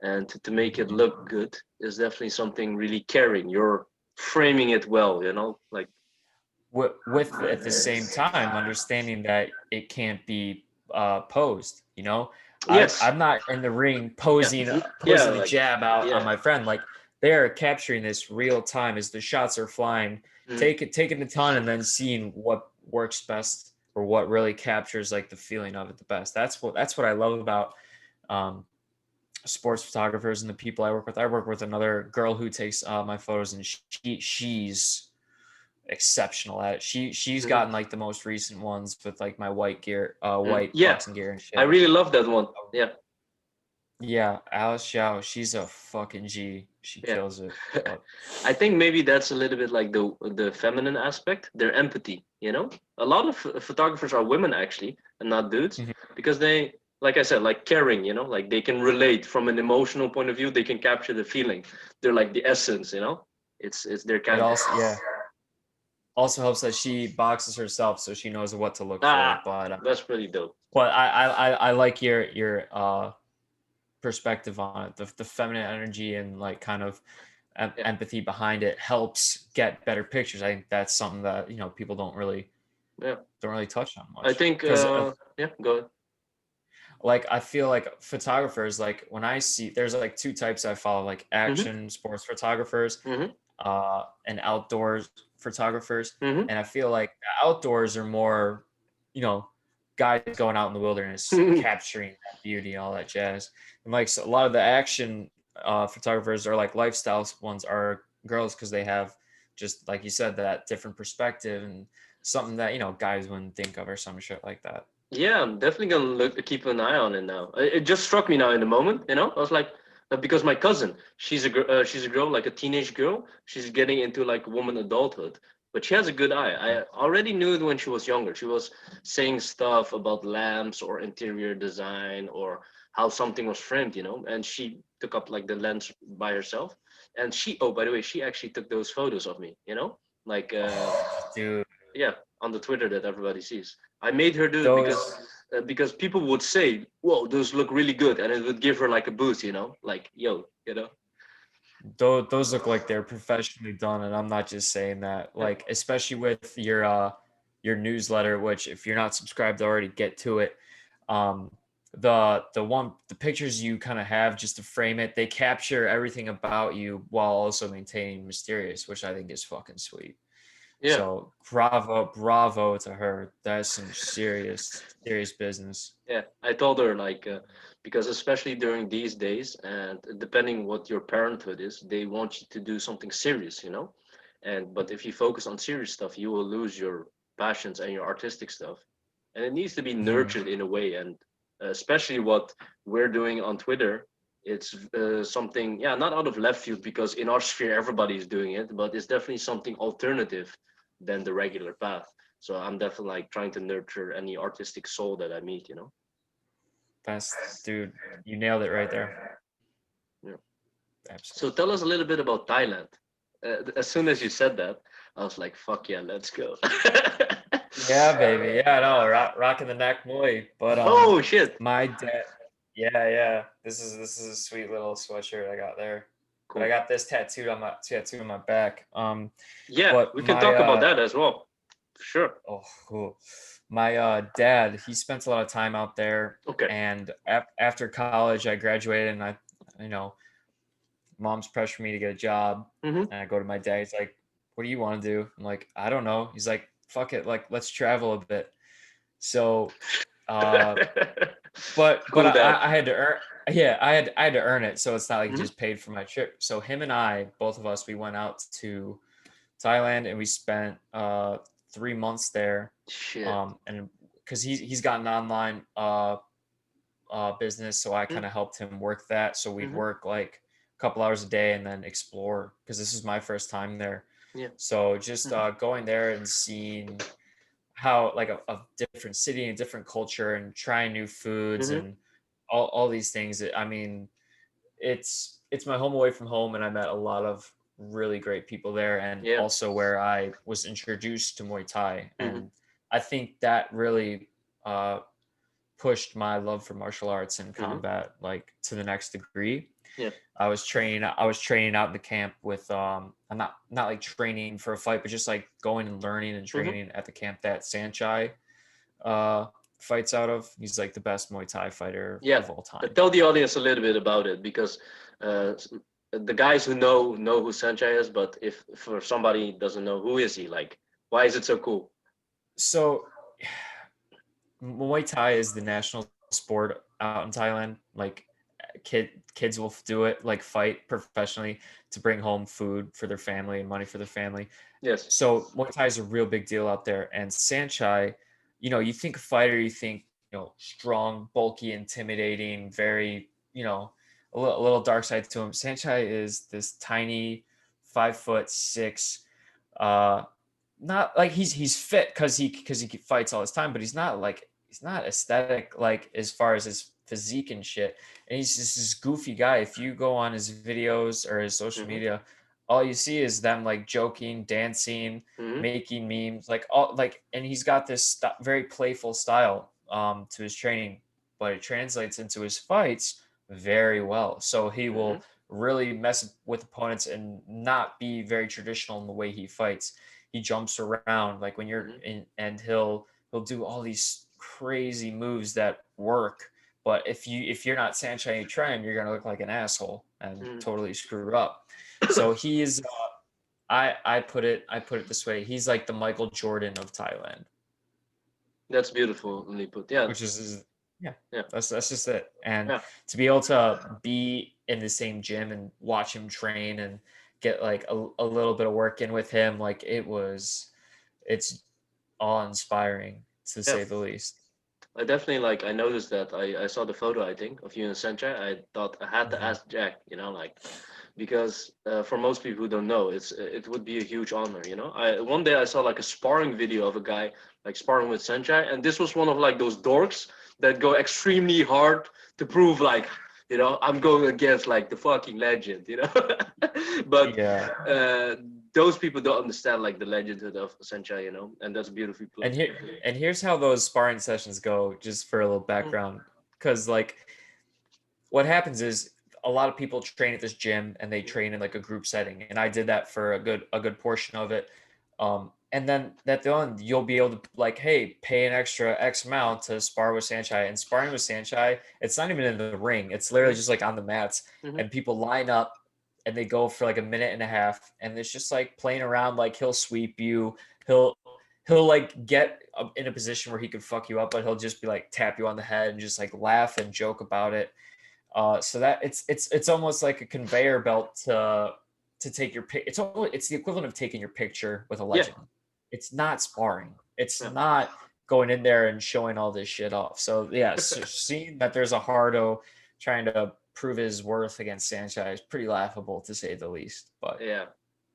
And to make it look good is definitely something really caring. You're framing it well, you know? Like, with at the same time understanding that it can't be posed. You know, yes, I'm not in the ring yeah, yeah, posing a like, jab out on yeah. my friend. Like they're capturing this real time as the shots are flying, Mhm. taking the ton, and then seeing what works best or what really captures like the feeling of it the best. That's what I love about um, sports photographers and the people I work with. I work with another girl who takes my photos, and she's exceptional at it. She's Mhm. gotten like the most recent ones with like my white Yeah, boxing gear and I shit. really love that one. Yeah, Yeah, Alice Xiao, she's a fucking G. She yeah. kills it. But I think maybe that's a little bit like the feminine aspect, their empathy. You know, a lot of photographers are women actually, and not dudes, Mhm. because they, like I said, like caring. You know, like they can relate from an emotional point of view. They can capture the feeling. They're like the essence. You know, it's their it kind. also yeah, also helps that she boxes herself, so she knows what to look for. Ah, that's pretty dope. But I like your perspective on it. The feminine energy and like kind of Yeah, empathy behind it helps get better pictures. I think that's something that people yeah. don't really touch on I much think, because yeah, go ahead. like I feel like photographers, like when I see, there's like two types I follow, like Mm-hmm, action sports photographers mm-hmm, and outdoors photographers. mm-hmm. And I feel like the outdoors are more, you know, guys going out in the wilderness capturing that beauty and all that jazz. And like so a lot of the action photographers or like lifestyle ones are girls because they have, just like you said, that different perspective and something that guys wouldn't think of or some shit like that. Yeah, I'm definitely gonna keep an eye on it now. It just struck me now in the moment. I was like, because my cousin, she's a girl, like a teenage girl. She's getting into like woman adulthood, but she has a good eye. I already knew it when she was younger. She was saying stuff about lamps or interior design or how something was framed, and she took up like the lens by herself. And oh, by the way, she actually took those photos of me, like Oh, dude, yeah, on the Twitter that everybody sees. I made her do it those because people would say, "Whoa, those look really good," and it would give her like a boost, like yo, those look like they're professionally done, and I'm not just saying that. yeah, Like especially with your newsletter, which if you're not subscribed already, get to it. Um, the pictures you kind of have just to frame it, they capture everything about you while also maintaining mysterious, which I think is fucking sweet. yeah, So bravo to her. That's some serious business. yeah. I told her like because especially during these days, and depending what your parenthood is, they want you to do something serious, And but if you focus on serious stuff, you will lose your passions and your artistic stuff, and it needs to be Hmm. nurtured in a way. And especially what we're doing on Twitter, it's something, yeah, not out of left field because in our sphere everybody's doing it, but it's definitely something alternative than the regular path. So I'm definitely like trying to nurture any artistic soul that I meet. That's dude, you nailed it right there. Yeah. So Absolutely. tell us a little bit about Thailand. As soon as you said that, I was like, "Fuck yeah, let's go!" Yeah, baby. Yeah, no, rocking the neck boy. But Oh shit! my dad. Yeah, yeah. This is a sweet little sweatshirt I got there. But I Cool. got this tattooed on my back. Yeah, But we can my talk about that as well. Sure. oh cool. My dad, he spent a lot of time out there, Okay. and after college, I graduated, and you know, mom's pressured me to get a job, Mm-hmm. and I go to my dad. He's like, "What do you want to do?" I'm like, "I don't know." He's like, "Fuck it, like let's travel a bit." So, uh, but Cool, Dad. I had to earn. Yeah, I had to earn it. So it's not like he Mm-hmm. just paid for my trip. So him and I, both of us, we went out to Thailand and we spent 3 months there. Shit. And because he's got an online business, so I kind of helped him work that. So we'd Mm-hmm. work like a couple hours a day and then explore because this is my first time there. Yeah. So just Mm-hmm. going there and seeing how like a different city and different culture and trying new foods Mm-hmm. and all these things. I mean, it's my home away from home, and I met a lot of really great people there, and Yeah. also where I was introduced to Muay Thai, Mm-hmm. and I think that really uh, pushed my love for martial arts and Mm-hmm. combat like to the next degree. Yeah. I was training out in the camp with I'm not like training for a fight, but just like going and learning and Mm-hmm. training at the camp that Senchai uh fights out of. He's like the best Muay Thai fighter Yeah. of all time. Tell the audience a little bit about it because uh, the guys who know who Senchai is, but if for somebody doesn't know, who is he? Like, why is it so cool? So Muay Thai is the national sport out in Thailand. Like kids will do it, like fight professionally to bring home food for their family and money for their family. Yes. So Muay Thai is a real big deal out there. And Sanchai, you think fighter, you think strong, bulky, intimidating, very a little dark side to him. Sanchai is this tiny 5'6". Uh, Not like he's fit because he fights all his time, but he's not aesthetic like as far as his physique and shit. And he's just this goofy guy. If you go on his videos or his social Mm-hmm. media, all you see is them like joking, dancing, Mm-hmm. making memes, like all like, and he's got this very playful style to his training, but it translates into his fights very well. So he Mm-hmm. will really mess with opponents and not be very traditional in the way he fights. He jumps around like when you're Mm-hmm. in, and he'll do all these crazy moves that work. But if you're not Sanchai and you try him, you're gonna look like an asshole and Mm-hmm. totally screw up. So he's I put it this way. He's like the Michael Jordan of Thailand, That's beautifully put. Yeah. which is yeah, Yeah. that's just it. And Yeah. to be able to be in the same gym and watch him train and get like a little bit of work in with him, like it's awe inspiring to Yeah. say the least. I definitely like. I noticed that. I saw the photo. I think of you and Senchai. I thought I had to Mhm. ask Jack. Like because for most people who don't know, it would be a huge honor. I one day I saw like a sparring video of a guy like sparring with Senchai, and this was one of like those dorks that go extremely hard to prove like I'm going against like the fucking legend. But Yeah. uh, those people don't understand like the legendhood of Senchai. And that's beautifully put. And here's how those sparring sessions go, just for a little Mhm. background. Because like what happens is a lot of people train at this gym and they train in like a group setting, and I did that for a good portion of it. And then at the end, you'll be able to like, hey, pay an extra X amount to spar with Sanchai. And sparring with Sanchai, it's not even in the ring; it's literally Mhm. just like on the mats, Mhm. and people line up and they go for like a minute and a half, and it's just like playing around. Like he'll sweep you, he'll he'll like get in a position where he could fuck you up, but he'll just be like tap you on the head and just like laugh and joke about it. So that it's almost like a conveyor belt to take your pic. It's the equivalent of taking your picture with a Yeah. legend. It's not sparring. It's Yeah. not going in there and showing all this shit off. So yeah, seeing that there's a Hardo trying to prove his worth against Sanchez is pretty laughable to say the least. But Yeah.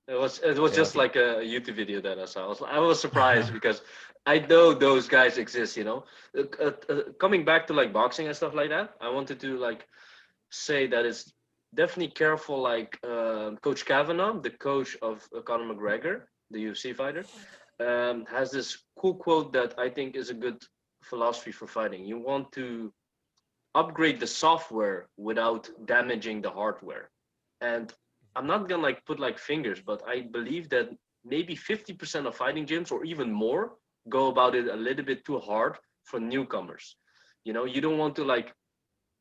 It was yeah, just like a YouTube video that I saw. I was surprised because I know those guys exist. Coming back to like boxing and stuff like that, I wanted to like say that it's definitely careful. Like Coach Kavanaugh, the coach of Conor McGregor, the UFC fighter, has this cool quote that I think is a good philosophy for fighting. You want to upgrade the software without damaging the hardware. And I'm not gonna like put like fingers, but I believe that maybe 50% of fighting gyms or even more go about it a little bit too hard for newcomers. You don't want to like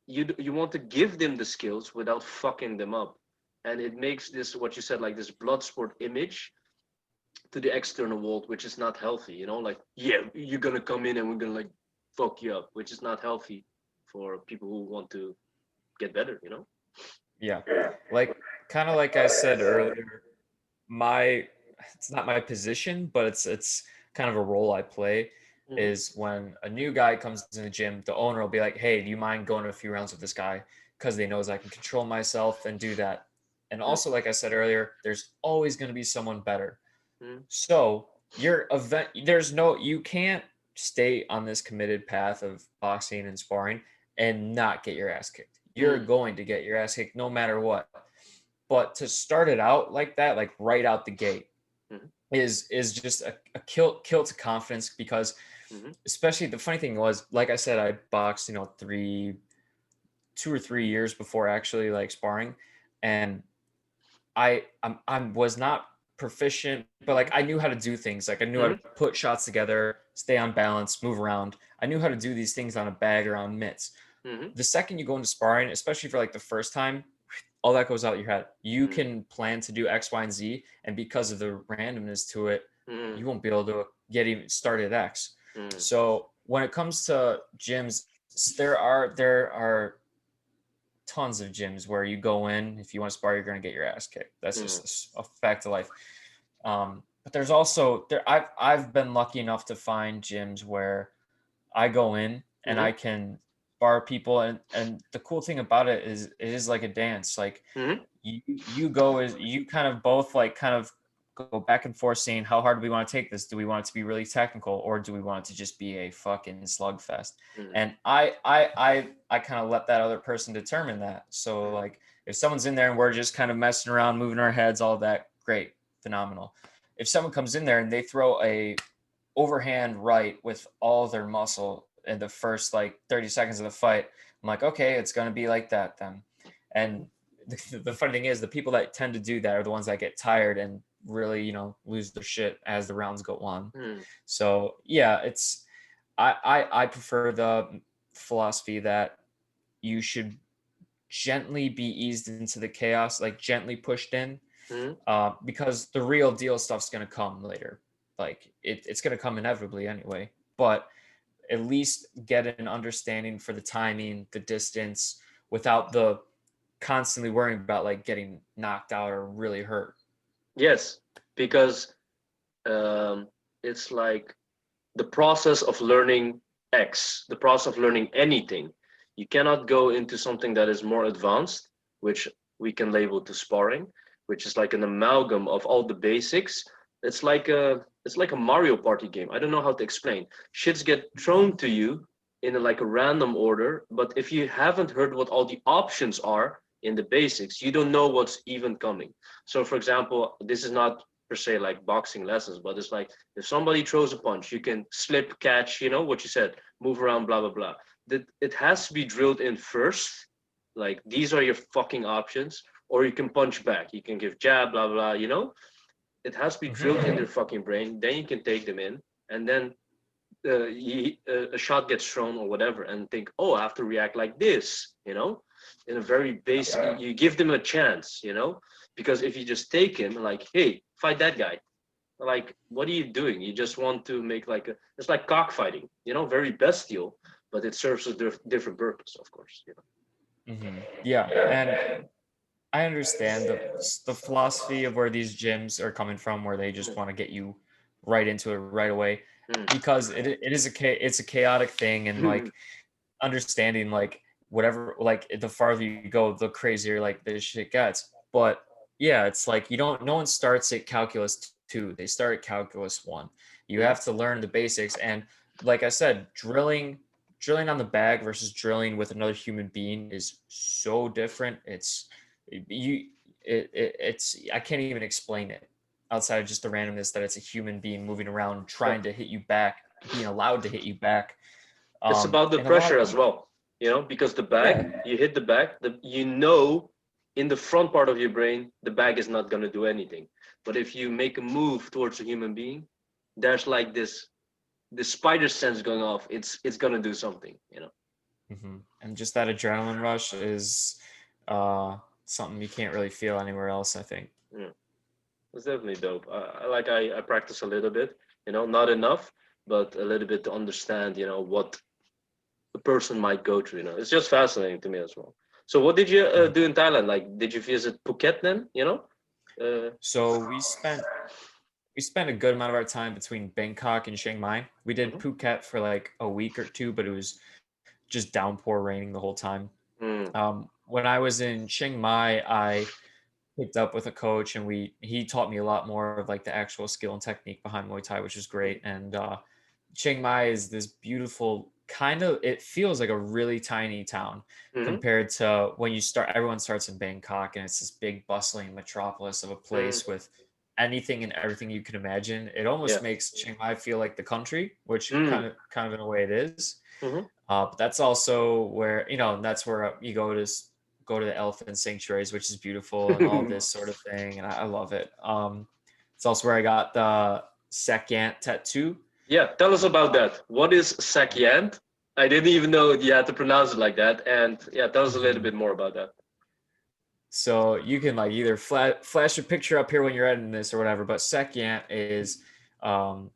you want to give them the skills without fucking them up. And it makes this what you said like this blood sport image to the external world, which is not healthy. Like yeah, you're gonna come in and we're gonna like fuck you up, which is not healthy for people who want to get better. yeah, like kind of like I said earlier, my it's not my position, but it's kind of a role I play Mm-hmm. is when a new guy comes in the gym, the owner will be like, "Hey, do you mind going a few rounds with this guy?" Because they knows I can control myself and do that. And also, like I said earlier, there's always going to be someone better. Mm-hmm. So you can't stay on this committed path of boxing and sparring and not get your ass kicked. You're Mm-hmm. going to get your ass kicked no matter what. But to start it out like that, like right out the gate, Mm-hmm. is just a kill to confidence because Mm-hmm. especially the funny thing was, like I said, I boxed, 2 or 3 years before actually like sparring. And I was not proficient, but like I knew how to do things. Like I knew how to Mm-hmm. put shots together, stay on balance, move around. I knew how to do these things on a bag or on mitts. Mm-hmm. The second you go into sparring, especially for like the first time, all that goes out your head. You Mm-hmm. can plan to do X, Y, and Z, and because of the randomness to it, Mm-hmm. you won't be able to get even started at X. Mm-hmm. So when it comes to gyms, there are tons of gyms where you go in, if you want to spar, you're going to get your ass kicked. That's Mm-hmm. just a fact of life. But there's also there I've been lucky enough to find gyms where I go in and Mm-hmm. I can spar people, and the cool thing about it is it is like a dance. Like Mm-hmm. you go is you kind of both like kind of go back and forth saying how hard do we want to take this? Do we want it to be really technical or do we want it to just be a fucking slugfest? Mm-hmm. And I kind of let that other person determine that. So like If someone's in there and we're just kind of messing around, moving our heads, all that, great, phenomenal. If someone comes in there and they throw a overhand right with all their muscle in the first like 30 seconds of the fight, I'm like, okay, it's going to be like that then. And the funny thing is, the people that tend to do that are the ones that get tired and really, lose their shit as the rounds go on. Mm. So yeah, it's I prefer the philosophy that you should gently be eased into the chaos, like gently pushed in, Mm. because the real deal stuff's gonna come later. Like it's gonna come inevitably anyway. But at least get an understanding for the timing, the distance, without the constantly worrying about like getting knocked out or really hurt. Yes, because it's like the process of learning X, the process of learning anything. You cannot go into something that is more advanced, which we can label to sparring, which is like an amalgam of all the basics. It's like a Mario Party game. I don't know how to explain. Shits get thrown to you in like a random order, but if you haven't heard what all the options are in the basics, you don't know what's even coming. So, for example, this is not per se like boxing lessons, but it's like if somebody throws a punch, you can slip, catch, what you said, move around, blah blah blah. That it has to be drilled in first. Like these are your fucking options, or you can punch back. You can give jab, blah blah. It has to be drilled in their fucking brain. Then you can take them in, and then a shot gets thrown or whatever, and think, oh, I have to react like this. In a very basic. You give them a chance. Because if you just take him like, hey, fight that guy, like, what are you doing? You just want to make like it's like cockfighting, very bestial, but it serves a different purpose, of course. Yeah, and I understand the philosophy of where these gyms are coming from, where they just want to get you right into it right away, because it's a chaotic thing, and like understanding like whatever, like the farther you go, the crazier like this shit gets. But yeah, it's like no one starts at calculus 2, they start at calculus 1. You have to learn the basics, and like I said, drilling on the bag versus drilling with another human being is so different. It's I can't even explain it outside of just the randomness that it's a human being moving around trying to hit you back, being allowed to hit you back. It's about the And a lot pressure of as people, well, because the bag, yeah. you hit the bag, in the front part of your brain, the bag is not going to do anything. But if you make a move towards a human being, there's like this spider sense going off. It's going to do something. And just that adrenaline rush is something you can't really feel anywhere else, I think. Yeah, it's definitely dope. I practice a little bit, not enough, but a little bit to understand, what a person might go through. It's just fascinating to me as well. So, what did you do in Thailand? Like, did you visit Phuket then? So we spent a good amount of our time between Bangkok and Chiang Mai. We did Mhm. Phuket for like a week or two, but it was just downpour raining the whole time. Mm. When I was in Chiang Mai, I picked up with a coach, and he taught me a lot more of like the actual skill and technique behind Muay Thai, which was great. And Chiang Mai is this beautiful kind of, it feels like a really tiny town Mm-hmm. compared to when you start, everyone starts in Bangkok, and it's this big bustling metropolis of a Mm. place with anything and everything you can imagine. It almost Yeah. makes Chiang Mai feel like the country, which Mm. kind of in a way it is. Mm-hmm. But that's also where, that's where you go to the elephant sanctuaries, which is beautiful, and all this sort of thing, and I love it. It's also where I got the Sakyant tattoo. Yeah, tell us about that. What is Sakyant? I didn't even know you had to pronounce it like that. And yeah, tell us a little Mhm. bit more about that. So you can like either flash a picture up here when you're editing this or whatever. But Sakyant is, and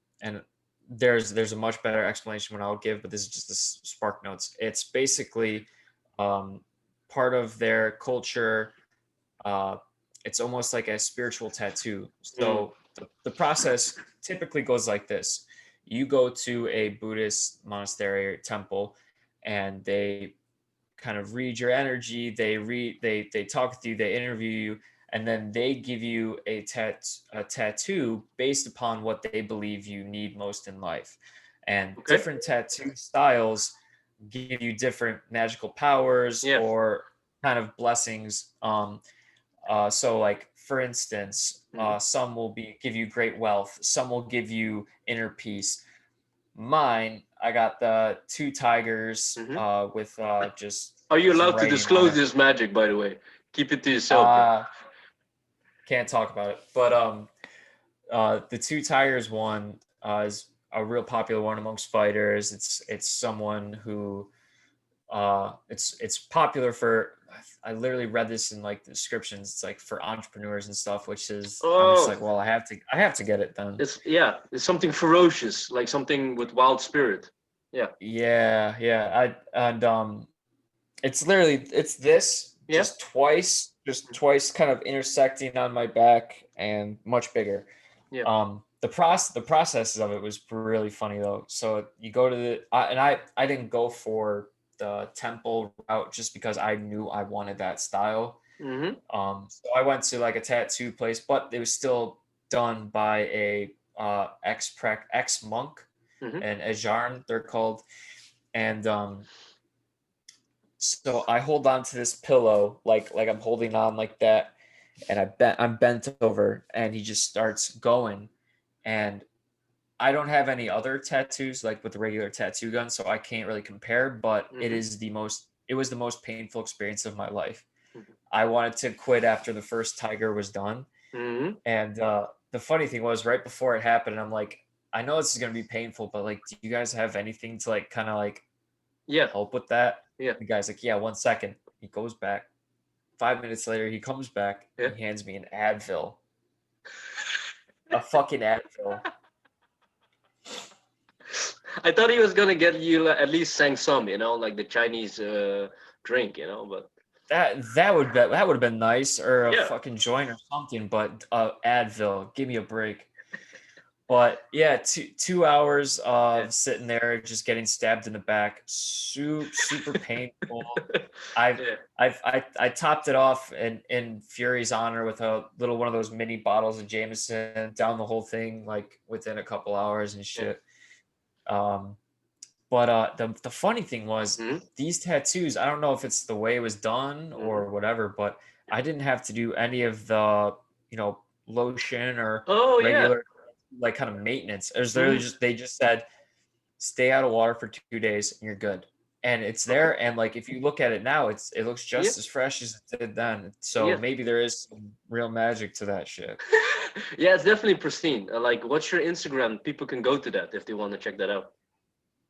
there's a much better explanation when I'll give, but this is just the spark notes. It's basically um, part of their culture. Uh, it's almost like a spiritual tattoo. Mm. So the process typically goes like this: you go to a Buddhist monastery or temple, and they kind of read your energy. They talk with you, they interview you, and then they give you a tattoo based upon what they believe you need most in life. And Okay. different tattoo styles give you different magical powers, Yeah. or kind of blessings. So like for instance, Mm-hmm. some will be give you great wealth, some will give you inner peace. Mine, I got the two tigers Mm-hmm. with just Are you some allowed to writing on disclose it. this magic, by the way? Keep it to yourself, bro. Uh can't talk about it. But the two tigers one is a real popular one amongst fighters. It's someone who it's popular for. I literally read this in like the descriptions. It's like for entrepreneurs and stuff, which is I'm just Oh, like, well, I have to get it done. it's something ferocious, like something with wild spirit. Yeah, Yeah, yeah. It's literally it's this yeah. just twice, kind of intersecting on my back and much bigger. Yeah. The process of it was really funny though. So you go to and I didn't go for the temple route just because I knew I wanted that style. Mm-hmm. So I went to like a tattoo place, but it was still done by a ex monk, Mm-hmm. and Ejarn they're called. And so I hold on to this pillow like I'm holding on like that, and I'm bent over, and he just starts going, and I don't have any other tattoos like with the regular tattoo gun, so I can't really compare. But Mm-hmm. it was the most painful experience of my life. Mm-hmm. I wanted to quit after the first tiger was done, Mm-hmm. and the funny thing was right before it happened, I'm like, I know this is gonna be painful, but like, do you guys have anything to like kind of like Yeah. help with that? Yeah. The guy's like, yeah, 1 second. He goes back. 5 minutes later, he comes back. Yeah. He hands me an Advil, a fucking Advil. I thought he was gonna get you at least sang some, like the Chinese drink, but That would have been nice, or a yeah. fucking joint or something. But Advil, give me a break. But yeah, 2 hours Yeah. of sitting there, just getting stabbed in the back, super painful. I've Yeah. I topped it off in Fury's honor with a little one of those mini bottles of Jameson, down the whole thing like within a couple hours and Yeah. shit. Um, but the funny thing was, Mm-hmm. these tattoos. I don't know if it's the way it was done Mm-hmm. or whatever, but I didn't have to do any of the lotion or Oh yeah. regular like kind of maintenance. It was literally Mm-hmm. just they just said stay out of water for 2 days and you're good. And it's Okay. there. And like if you look at it now, it looks Yeah. just as fresh as it did then. So Yeah. maybe there is some real magic to that shit. Yeah, it's definitely pristine. Like, what's your Instagram? People can go to that if they want to check that out.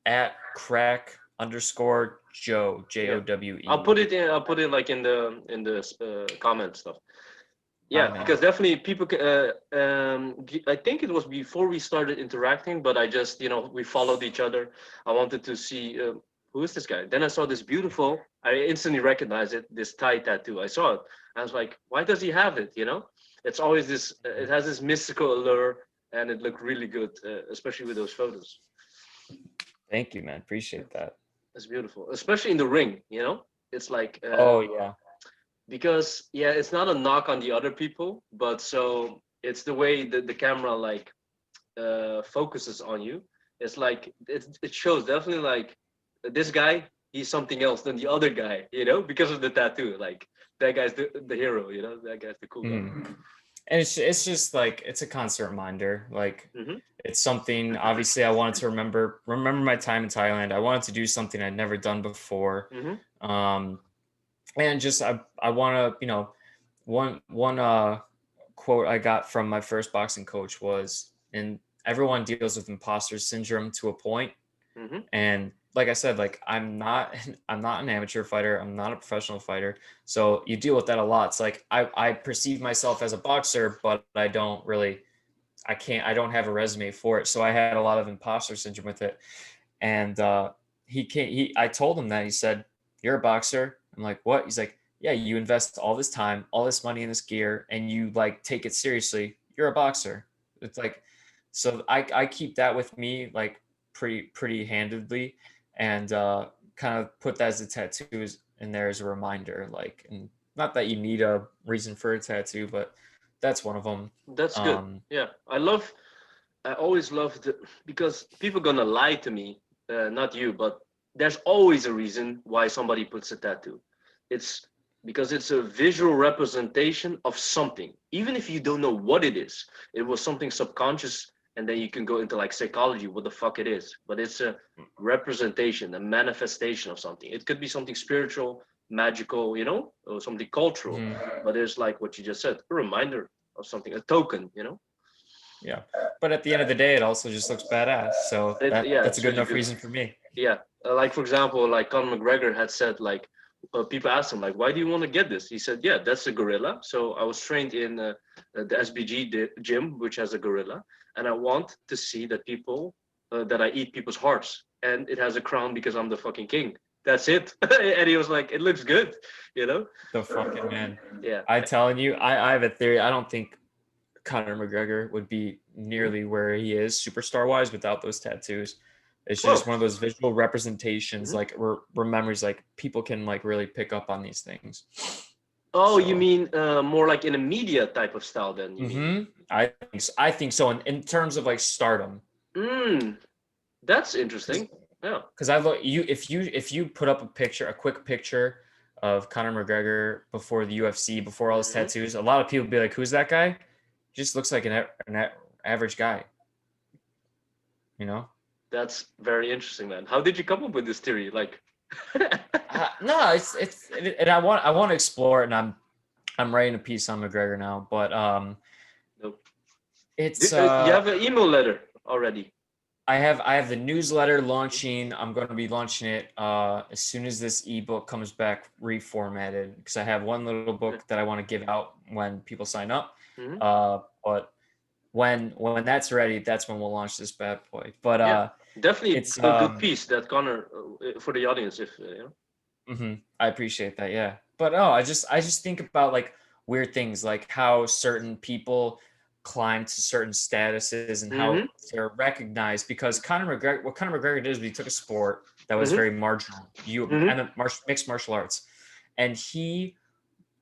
At crack underscore Joe Yeah, Jowe. I'll put it like in the comment stuff. My Yeah, man. because definitely people. I think it was before we started interacting, but I just we followed each other. I wanted to see who is this guy. Then I saw this beautiful. I instantly recognized it. This Thai tattoo. I saw it. I was like, why does he have it? It's always this. It has this mystical allure, and it looked really good, especially with those photos. Thank you, man. Yeah, Appreciate that. it's beautiful, especially in the ring. It's like Oh yeah. because yeah, it's not a knock on the other people, but so it's the way that the camera like focuses on you. It's like it shows definitely like this guy, he's something else than the other guy, because of the tattoo. Like that guy's the hero, that guy's the cool guy. Mhm. And it's just like it's a constant reminder. Like Mm-hmm. it's something obviously I wanted to remember my time in Thailand. I wanted to do something I'd never done before. Mm-hmm. Um and just I want to, one quote I got from my first boxing coach was, and everyone deals with imposter syndrome to a point. Mm-hmm. And like I said, like I'm not an amateur fighter, I'm not a professional fighter, so you deal with that a lot. It's like I perceive myself as a boxer, but I don't have a resume for it, so I had a lot of imposter syndrome with it. And I told him that. He said, you're a boxer. I'm like, what? He's like, yeah, you invest all this time, all this money in this gear, and you like take it seriously. You're a boxer. It's like, so I keep that with me like pretty handedly, and kind of put that as a tattoo in there as a reminder. Like, and not that you need a reason for a tattoo, but that's one of them. That's good. Yeah, I always loved because people gonna lie to me, not you, but there's always a reason why somebody puts a tattoo. It's because it's a visual representation of something, even if you don't know what it is. It was something subconscious, and then you can go into like psychology, what the fuck it is. But it's a representation, a manifestation of something. It could be something spiritual, magical, or something cultural. Mhm. But there's like what you just said, a reminder of something, a token. Yeah. But at the end of the day, it also just looks badass. So Yeah, that's a it's good really enough good. reason for me. Yeah, like for example, like Conor McGregor had said, like people asked him, like, why do you want to get this? He said, yeah, that's a gorilla. So I was trained in the SBG gym, which has a gorilla, and I want to see that people that I eat people's hearts, and it has a crown because I'm the fucking king. That's it. And he was like, it looks good, you know? The fucking man. Yeah. I telling you, I have a theory. I don't think Conor McGregor would be nearly where he is superstar wise without those tattoos. It's Whoa. just one of those visual representations, Mhm. like memories, like people can like really pick up on these things. Oh, you So, mean more like in a media type of style? Then you mean? I think so. In terms of like stardom, That's interesting. Yeah. because I look you if you put up a quick picture of Conor McGregor before the UFC, before all his Mhm. tattoos, a lot of people be like, "Who's that guy?" He just looks like an average guy, you know. That's very interesting, man. How did you come up with this theory? Like, No, and I want to explore it, and I'm writing a piece on McGregor now, but no. it's You have an email letter already. I have the newsletter launching. I'm going to be launching it as soon as this ebook comes back reformatted, because I have one little book that I want to give out when people sign up. Mm-hmm. But when that's ready, that's when we'll launch this bad boy. But Yeah, definitely it's a good piece that Connor for the audience. If I appreciate that. Yeah. But oh, I just think about like weird things, like how certain people climb to certain statuses and Mm-hmm. how they're recognized, because what Conor McGregor did is he took a sport that was Mm-hmm. very marginal, Mm-hmm. mixed martial arts, and he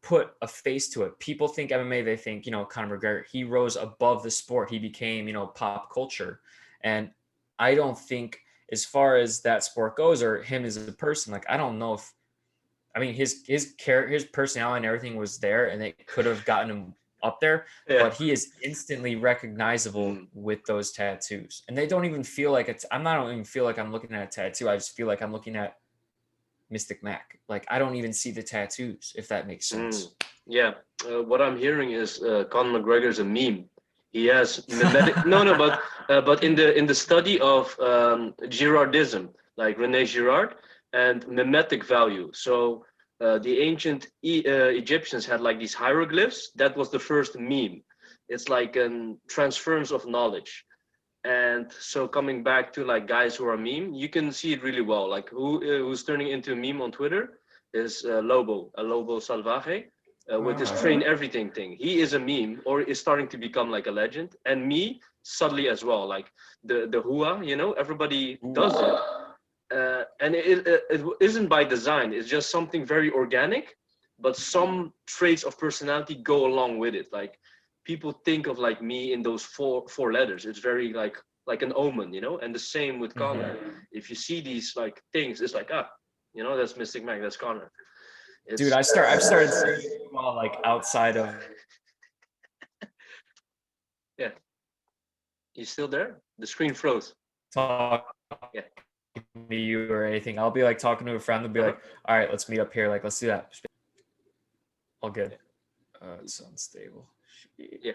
put a face to it. People think MMA, they think, Conor McGregor, he rose above the sport. He became, pop culture. And I don't think, as far as that sport goes or him as a person, like I don't know if, I mean, his character, his personality and everything was there, and it could have gotten him up there. Yeah. But he is instantly recognizable Mm. with those tattoos, and they don't even feel like it's. I don't even feel like I'm looking at a tattoo. I just feel like I'm looking at Mystic Mac. Like I don't even see the tattoos, if that makes Mm. sense. Yeah. What I'm hearing is Conor McGregor's a meme. He has mimetic. No, no, but in the study of Girardism, like René Girard, and mimetic value. So the ancient Egyptians had like these hieroglyphs. That was the first meme. It's like a transference of knowledge. And so coming back to like guys who are meme, you can see it really well. Like who's turning into a meme on Twitter is Lobo Salvaje, with his train everything thing. He is a meme or is starting to become like a legend. And me subtly as well, like the HOOA, everybody does it. And it isn't by design. It's just something very organic, but some traits of personality go along with it. Like people think of like me in those four letters. It's very like an omen, and the same with Connor. If you see these like things, it's like that's Mystic Mac, that's Connor. Dude, It's I've started seeing you all like outside of yeah. You still there? The screen froze. talking Yeah. to you or anything. I'll be like talking to a friend and be Uh-huh. like, all right, let's meet up here. Like, let's do that. All good. Yeah. It's unstable. Yeah.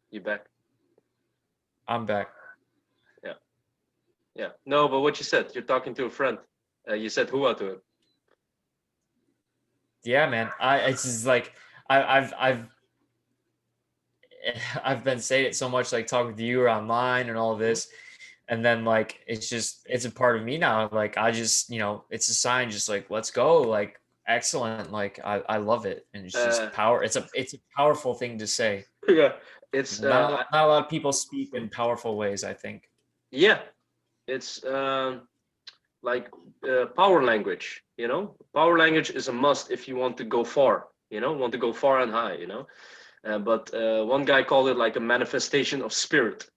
You back? I'm back. Yeah. Yeah. No, but what you said, you're talking to a friend. You said HOOA to him. Yeah, man. It's just like I've I've been saying it so much, like talking to you or online and all Mhm. this, and then like it's a part of me now. Like I just it's a sign, just like let's go, like excellent, like I love it, and it's Uh, just power. It's a powerful thing to say. yeah. It's Not a lot of people speak in powerful ways, I think. yeah. It's like power language. Power language is a must if you want to go far. Want to go far and high. But one guy called it like a manifestation of spirit,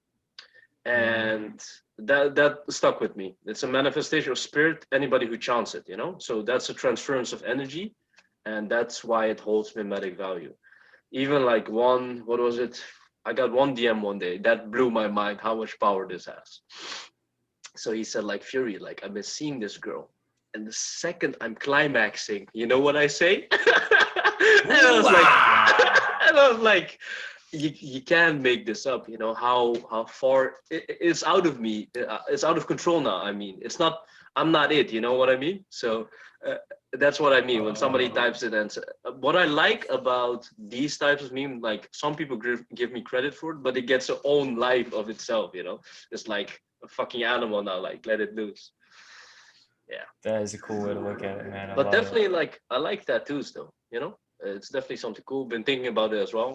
and that stuck with me. It's a manifestation of spirit. Anybody who chants it. So that's a transference of energy, and that's why it holds mimetic value. Even like one, what was it? I got one DM one day that blew my mind how much power this has. So he said, like, Fury, like, I've been seeing this girl, and the second I'm climaxing, you know what I say? And I was like, and I was like, you can't make this up. You know how far it's out of me. It's out of control now. I mean, it's not. I'm not it. You know what I mean? So uh, that's what I mean when somebody types it. And what I like about these types of meme, like some people give me credit for it, but it gets its own life of itself. You know, it's like a fucking animal now. Like, let it loose. Yeah. That is a cool way to look at it, man. I But love it. definitely, like, I like tattoos though. You know, it's definitely something cool. Been thinking about it as well.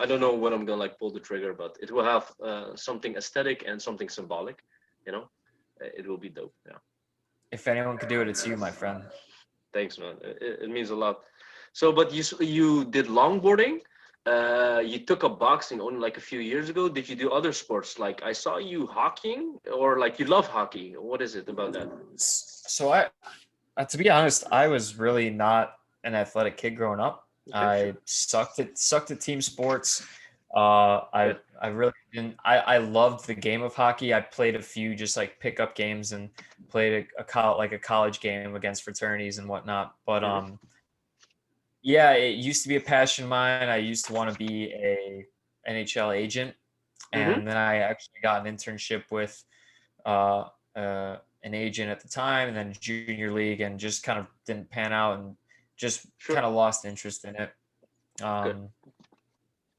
I don't know when I'm gonna like pull the trigger, but it will have something aesthetic and something symbolic. You know, it will be dope. Yeah. If anyone could do it, it's you, my friend. Thanks, man. It means a lot. So, but you did longboarding. You took up boxing only like a few years ago. Did you do other sports? Like I saw you hockeying, or like you love hockey. What is it about that? So to be honest, I was really not an athletic kid growing up. Okay, I sure. sucked at team sports. Yeah. I really didn't. I loved the game of hockey. I played a few just like pickup games and played a college game against fraternities and whatnot. But Mm-hmm. yeah, it used to be a passion of mine. I used to want to be a NHL agent, Mm-hmm. and then I actually got an internship with uh, an agent at the time, and then junior league, and just kind of didn't pan out, and just Sure. kind of lost interest in it. Good.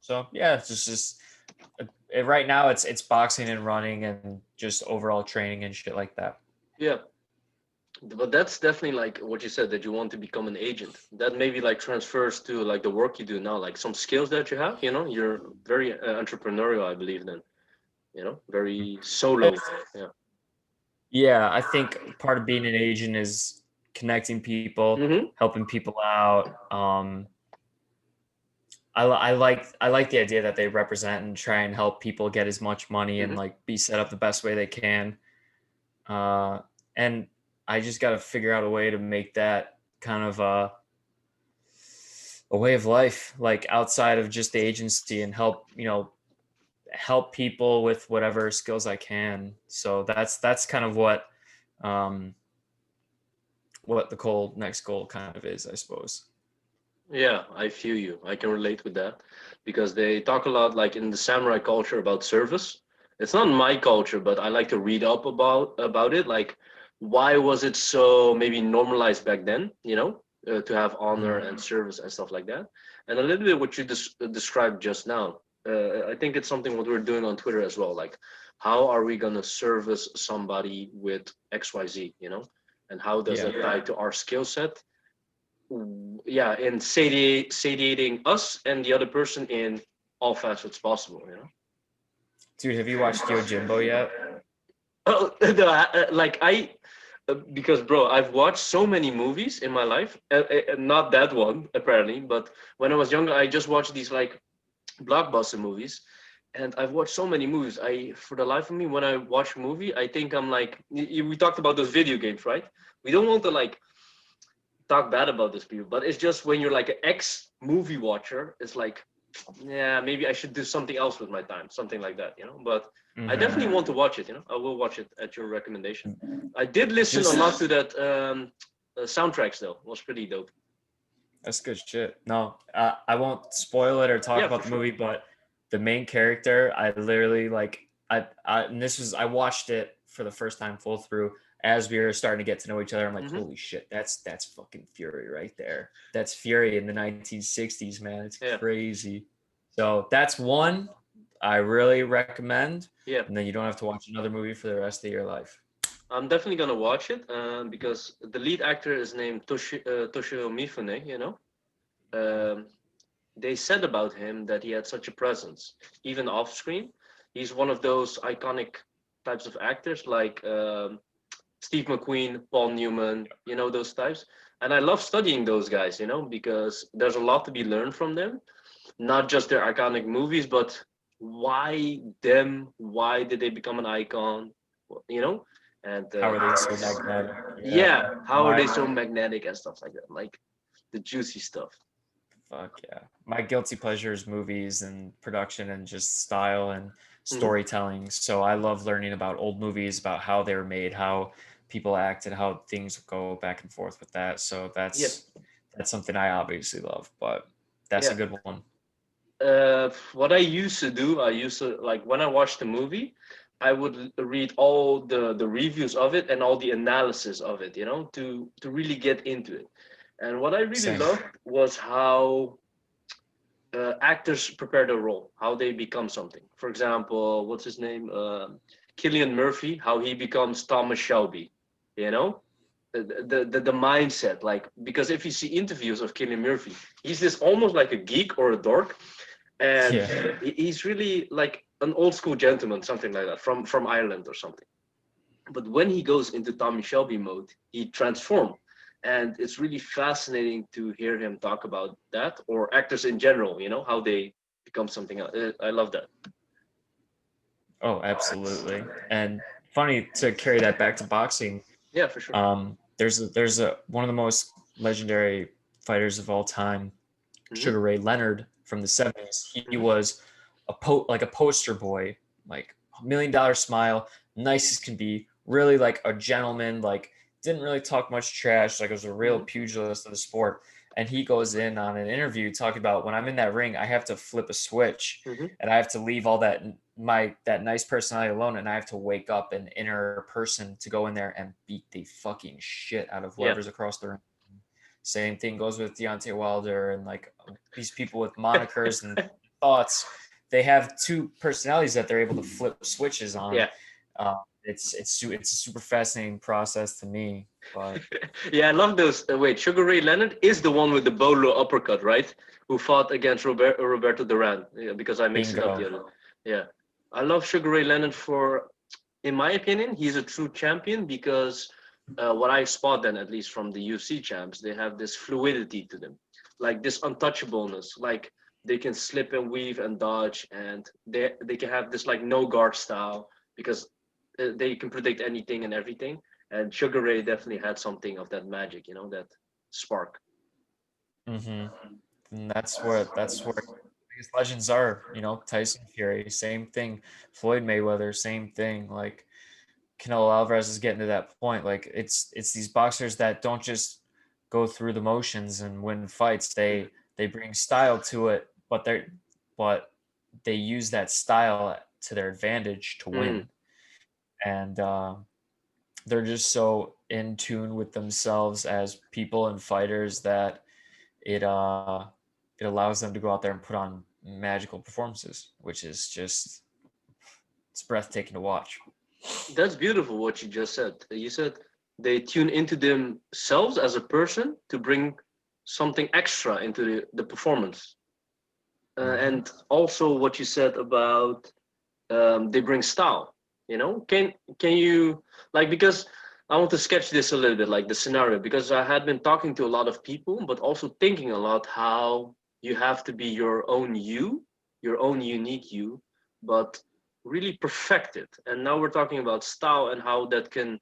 So yeah, it's just right now it's boxing and running and just overall training and shit like that. Yeah. But that's definitely like what you said that you want to become an agent. That maybe like transfers to like the work you do now, like some skills that you have. You know, you're very entrepreneurial, I believe. Then you know, very solo. Yeah. Yeah, I think part of being an agent is connecting people, Mm-hmm. helping people out. I like the idea that they represent and try and help people get as much money and Mm-hmm. like be set up the best way they can. And I just got to figure out a way to make that kind of a way of life, like outside of just the agency, and help people with whatever skills I can. So that's kind of um, what the next goal kind of is, I suppose. Yeah, I feel you. I can relate with that because they talk a lot, like in the samurai culture, about service. It's not my culture, but I like to read up about it. Like, why was it so maybe normalized back then? You know, to have honor Mm. and service and stuff like that. And a little bit what you described just now. I think it's something what we're doing on Twitter as well. Like, how are we gonna service somebody with XYZ? You know, and how does Yeah, that tie to our skill set? Yeah, and satiating us and the other person in all facets possible, you know. dude, have you watched Yojimbo yet? Oh, like because bro, I've watched so many movies in my life, not that one apparently, but when I was younger, I just watched these like blockbuster movies, and I've watched so many movies. For the life of me, when I watch a movie, I think I'm like, we talked about those video games, right? We don't want to like talk bad about those people, but it's just when you're like an ex movie watcher, it's like, yeah, maybe I should do something else with my time, something like that, you know. But I Mm-hmm. definitely want to watch it, you know. I will watch it at your recommendation. I did listen a lot Just to that soundtracks though. It was pretty dope. That's good shit. No, I won't spoil it or talk Yeah, for about the sure. movie, but the main character, I literally like, and I watched it for the first time full through as we were starting to get to know each other. I'm like, Hmm. holy shit, that's fucking Fury right there. That's Fury in the 1960s, man. It's Yeah, crazy. So that's one I really recommend, yeah. and then you don't have to watch another movie for the rest of your life. I'm definitely gonna watch it because the lead actor is named Toshio Mifune. You know, um, they said about him that he had such a presence, even off screen. He's one of those iconic types of actors like Steve McQueen, Paul Newman, you know, those types. And I love studying those guys, you know, because there's a lot to be learned from them. Not just their iconic movies, but why them? Why did they become an icon? You know, and How are they so magnetic? Yeah. yeah, No, how are they so magnetic and stuff like that? Like, the juicy stuff. Fuck yeah. My guilty pleasure is movies and production and just style and Hmm. storytelling. So I love learning about old movies, about how they were made, how people acted, how things go back and forth with that. So Yeah, that's something I obviously love, but that's a yeah. good one. What I used to do, I used to like when I watched the movie, I would read all the reviews of it and all the analysis of it, to really get into it. And what I really Same. loved was how actors prepare their role, how they become something. For example, what's his name? Killian Murphy, how he becomes Thomas Shelby. You know, the mindset, like because if you see interviews of Killian Murphy, he's this almost like a geek or a dork, and Yeah. he's really like an old school gentleman, something like that, from Ireland or something. But when he goes into Tommy Shelby mode, he transforms. And it's really fascinating to hear him talk about that, or actors in general, how they become something else. I love that. Oh, absolutely. And funny to carry that back to boxing. Yeah, for sure. There's a one of the most legendary fighters of all time, Hmm. Sugar Ray Leonard from the 70s. He Hmm. was like a poster boy, like $1 million smile, nice as can be, really like a gentleman, like didn't really talk much trash, like was a real Hmm. pugilist of the sport. And he goes in on an interview talking about when I'm in that ring, I have to flip a switch Hmm. and I have to leave all that nice personality alone and I have to wake up an inner person to go in there and beat the fucking shit out of Yeah. whoever's across the ring. Same thing goes with Deontay Wilder and like these people with monikers and thoughts. They have two personalities that they're able to flip switches on. Yeah. It's a super fascinating process to me. But Yeah, I love those. Wait, Sugar Ray Leonard is the one with the bolo uppercut, right? Who fought against Roberto Duran? Yeah, because I mixed it up the bingo. other. Yeah, I love Sugar Ray Leonard for, in my opinion, he's a true champion because what I spot then, at least from the UFC champs, they have this fluidity to them, like this untouchableness. Like they can slip and weave and dodge, and they can have this like no guard style because they can predict anything and everything. And Sugar Ray definitely had something of that magic, that spark. Mm-hmm. And that's where biggest legends are. Tyson Fury, same thing. Floyd Mayweather, same thing. Like Canelo Alvarez is getting to that point. Like it's these boxers that don't just go through the motions and win fights. They bring style to it, but they use that style to their advantage to Mm. win. And they're just so in tune with themselves as people and fighters that it uh it allows them to go out there and put on magical performances, which is just it's breathtaking to watch. That's beautiful what you just said. You said they tune into themselves as a person to bring something extra into the performance. Hmm. And also what you said about they bring style. Can you, like, because I want to sketch this a little bit, like the scenario, because I had been talking to a lot of people, but also thinking a lot how you have to be your own unique you, but really perfect it. And now we're talking about style and how that can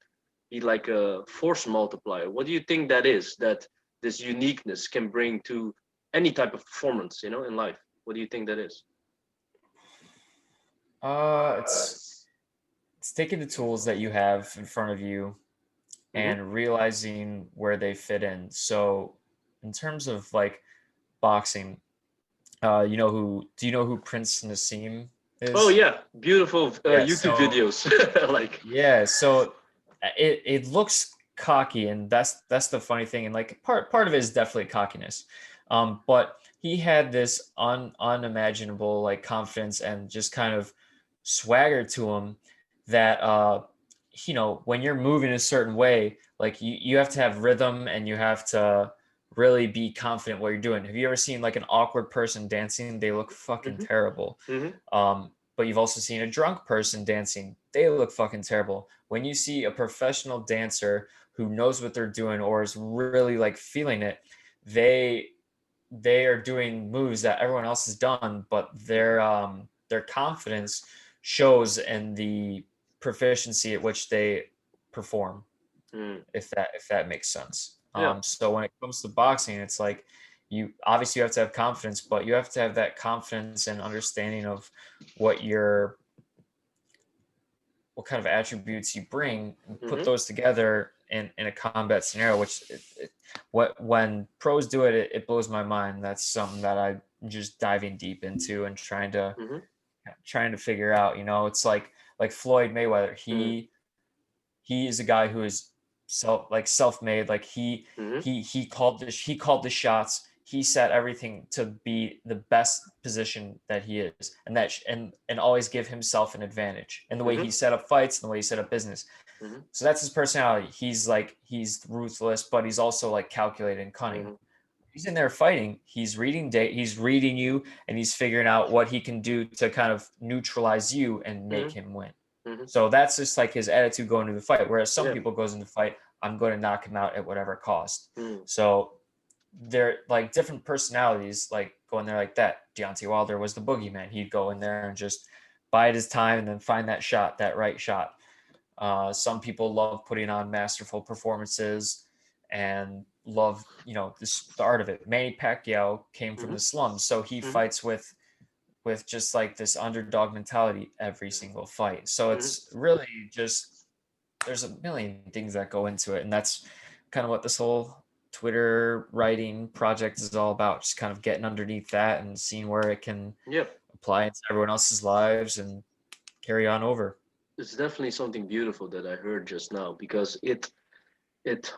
be like a force multiplier. What do you think that is, that this uniqueness can bring to any type of performance, in life? What do you think that is? It's taking the tools that you have in front of you Mm-hmm. and realizing where they fit in. So, in terms of like boxing, do you know who Prince Nassim Oh is? yeah, beautiful Yeah. YouTube So videos. Like, yeah, so it looks cocky, and that's the funny thing, and like part of it is definitely cockiness, but he had this unimaginable like confidence and just kind of swagger to him that when you're moving a certain way, like you have to have rhythm and you have to really be confident what you're doing. Have you ever seen like an awkward person dancing? They look fucking hmm. terrible. Hmm. But you've also seen a drunk person dancing. They look fucking terrible. When you see a professional dancer who knows what they're doing or is really like feeling it, they they are doing moves that everyone else has done, but their confidence shows in the proficiency at which they perform. Mm. If that makes sense. Yeah. So when it comes to boxing, it's like you obviously you have to have confidence, but you have to have that confidence and understanding of what your what kind of attributes you bring and put Mm-hmm. those together in a combat scenario, which what when pros do it, it blows my mind. That's something that I'm just diving deep into and Mm-hmm. trying to figure out. It's like Floyd Mayweather. Mm-hmm. He is a guy who is self-made. Like Mm-hmm. he called the shots. He set everything to be the best position that he is, and always give himself an advantage in the way Mm-hmm. he set up fights and the way he set up business. Mm-hmm. So that's his personality. He's ruthless, but he's also like calculated and cunning. Mm-hmm. He's in there fighting. He's reading he's reading you, and he's figuring out what he can do to kind of neutralize you and make him win. Mm-hmm. So that's just like his attitude going into the fight. Whereas some Yeah. people goes into the fight, I'm going to knock him out at whatever cost. Mm-hmm. So they're like different personalities, like going there like that. Deontay Wilder was the boogeyman. He'd go in there and just bide his time and then find that shot, that right shot. Some people love putting on masterful performances and love, the art of it. Manny Pacquiao came from Mm-hmm. the slums, so he Mm-hmm. fights with just like this underdog mentality every single fight. So Mm-hmm. it's really just there's a million things that go into it, and that's kind of what this whole Twitter writing project is all about. Just kind of getting underneath that and seeing where it can Yeah. apply into everyone else's lives and carry on over. It's definitely something beautiful that I heard just now because it it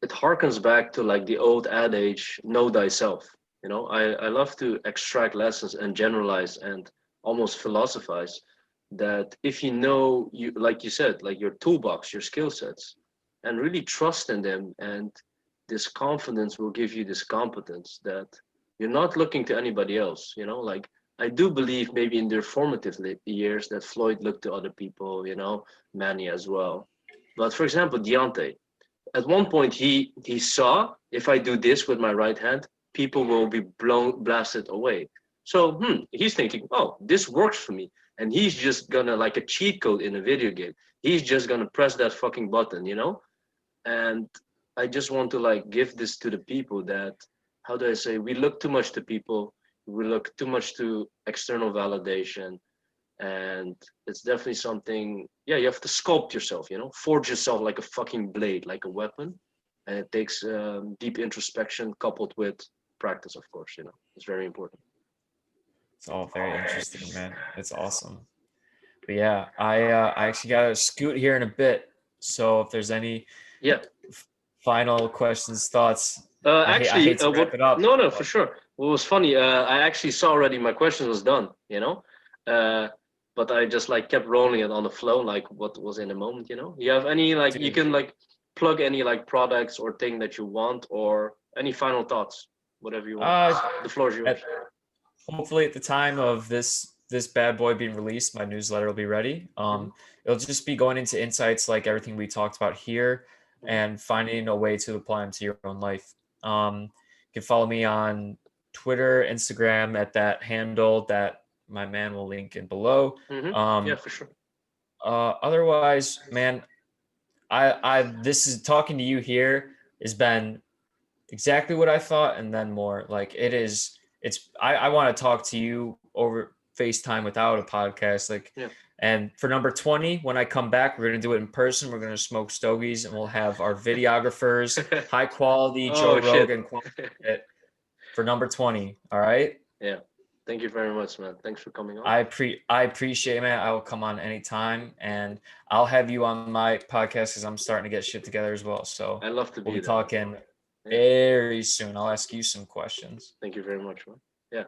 harkens back to like the old adage, know thyself. I love to extract lessons and generalize and almost philosophize that if you know, you like you said, like your toolbox, your skill sets, and really trust in them, and this confidence will give you this competence that you're not looking to anybody else. Like I do believe maybe in their formative years that Floyd looked to other people, Manny as well. But for example, Deontay, at one point he saw, if I do this with my right hand, people will be blasted away. So he's thinking, oh, this works for me, and he's just gonna, like a cheat code in a video game, he's just gonna press that fucking button. And I just want to like give this to the people that, how do I say, we look too much to people, we look too much to external validation, and it's definitely something. Yeah, you have to sculpt yourself, forge yourself like a fucking blade, like a weapon, and it takes deep introspection coupled with practice, of course. It's very important. It's all very interesting, man. It's awesome. But yeah, I actually got to scoot here in a bit. So if there's any Yeah. final questions, thoughts, I Actually, hate to wrap what? it up. No, no, for But sure. What was funny? I actually saw already my question was done. Uh, but I just like kept rolling it on the flow, like what was in the moment. You have any like you dude, can like plug any like products or thing that you want, or any final thoughts, whatever you want. uh, The floor is yours. at, hopefully at the time of this bad boy being released, my newsletter will be ready. Mm-hmm. It'll just be going into insights like everything we talked about here Mm-hmm. and finding a way to apply them to your own life. You can follow me on Twitter, Instagram at that handle that my man will link in below. Mm-hmm. Yeah, Um, for sure. Otherwise, man, I this is talking to you here has been exactly what I thought, and then more. Like I want to talk to you over FaceTime without a podcast. Like, Yeah. and for number 20, when I come back, we're gonna do it in person. We're gonna smoke stogies, and we'll have our videographers, high quality Joe Oh shit. Rogan quality for number 20. All right. Yeah. Thank you very much, man. Thanks for coming on. I appreciate it, man. I will come on anytime, and I'll have you on my podcast because I'm starting to get shit together as well. So I love to we'll be be there. talking Yeah. very soon. I'll ask you some questions. Thank you very much, man. Yeah.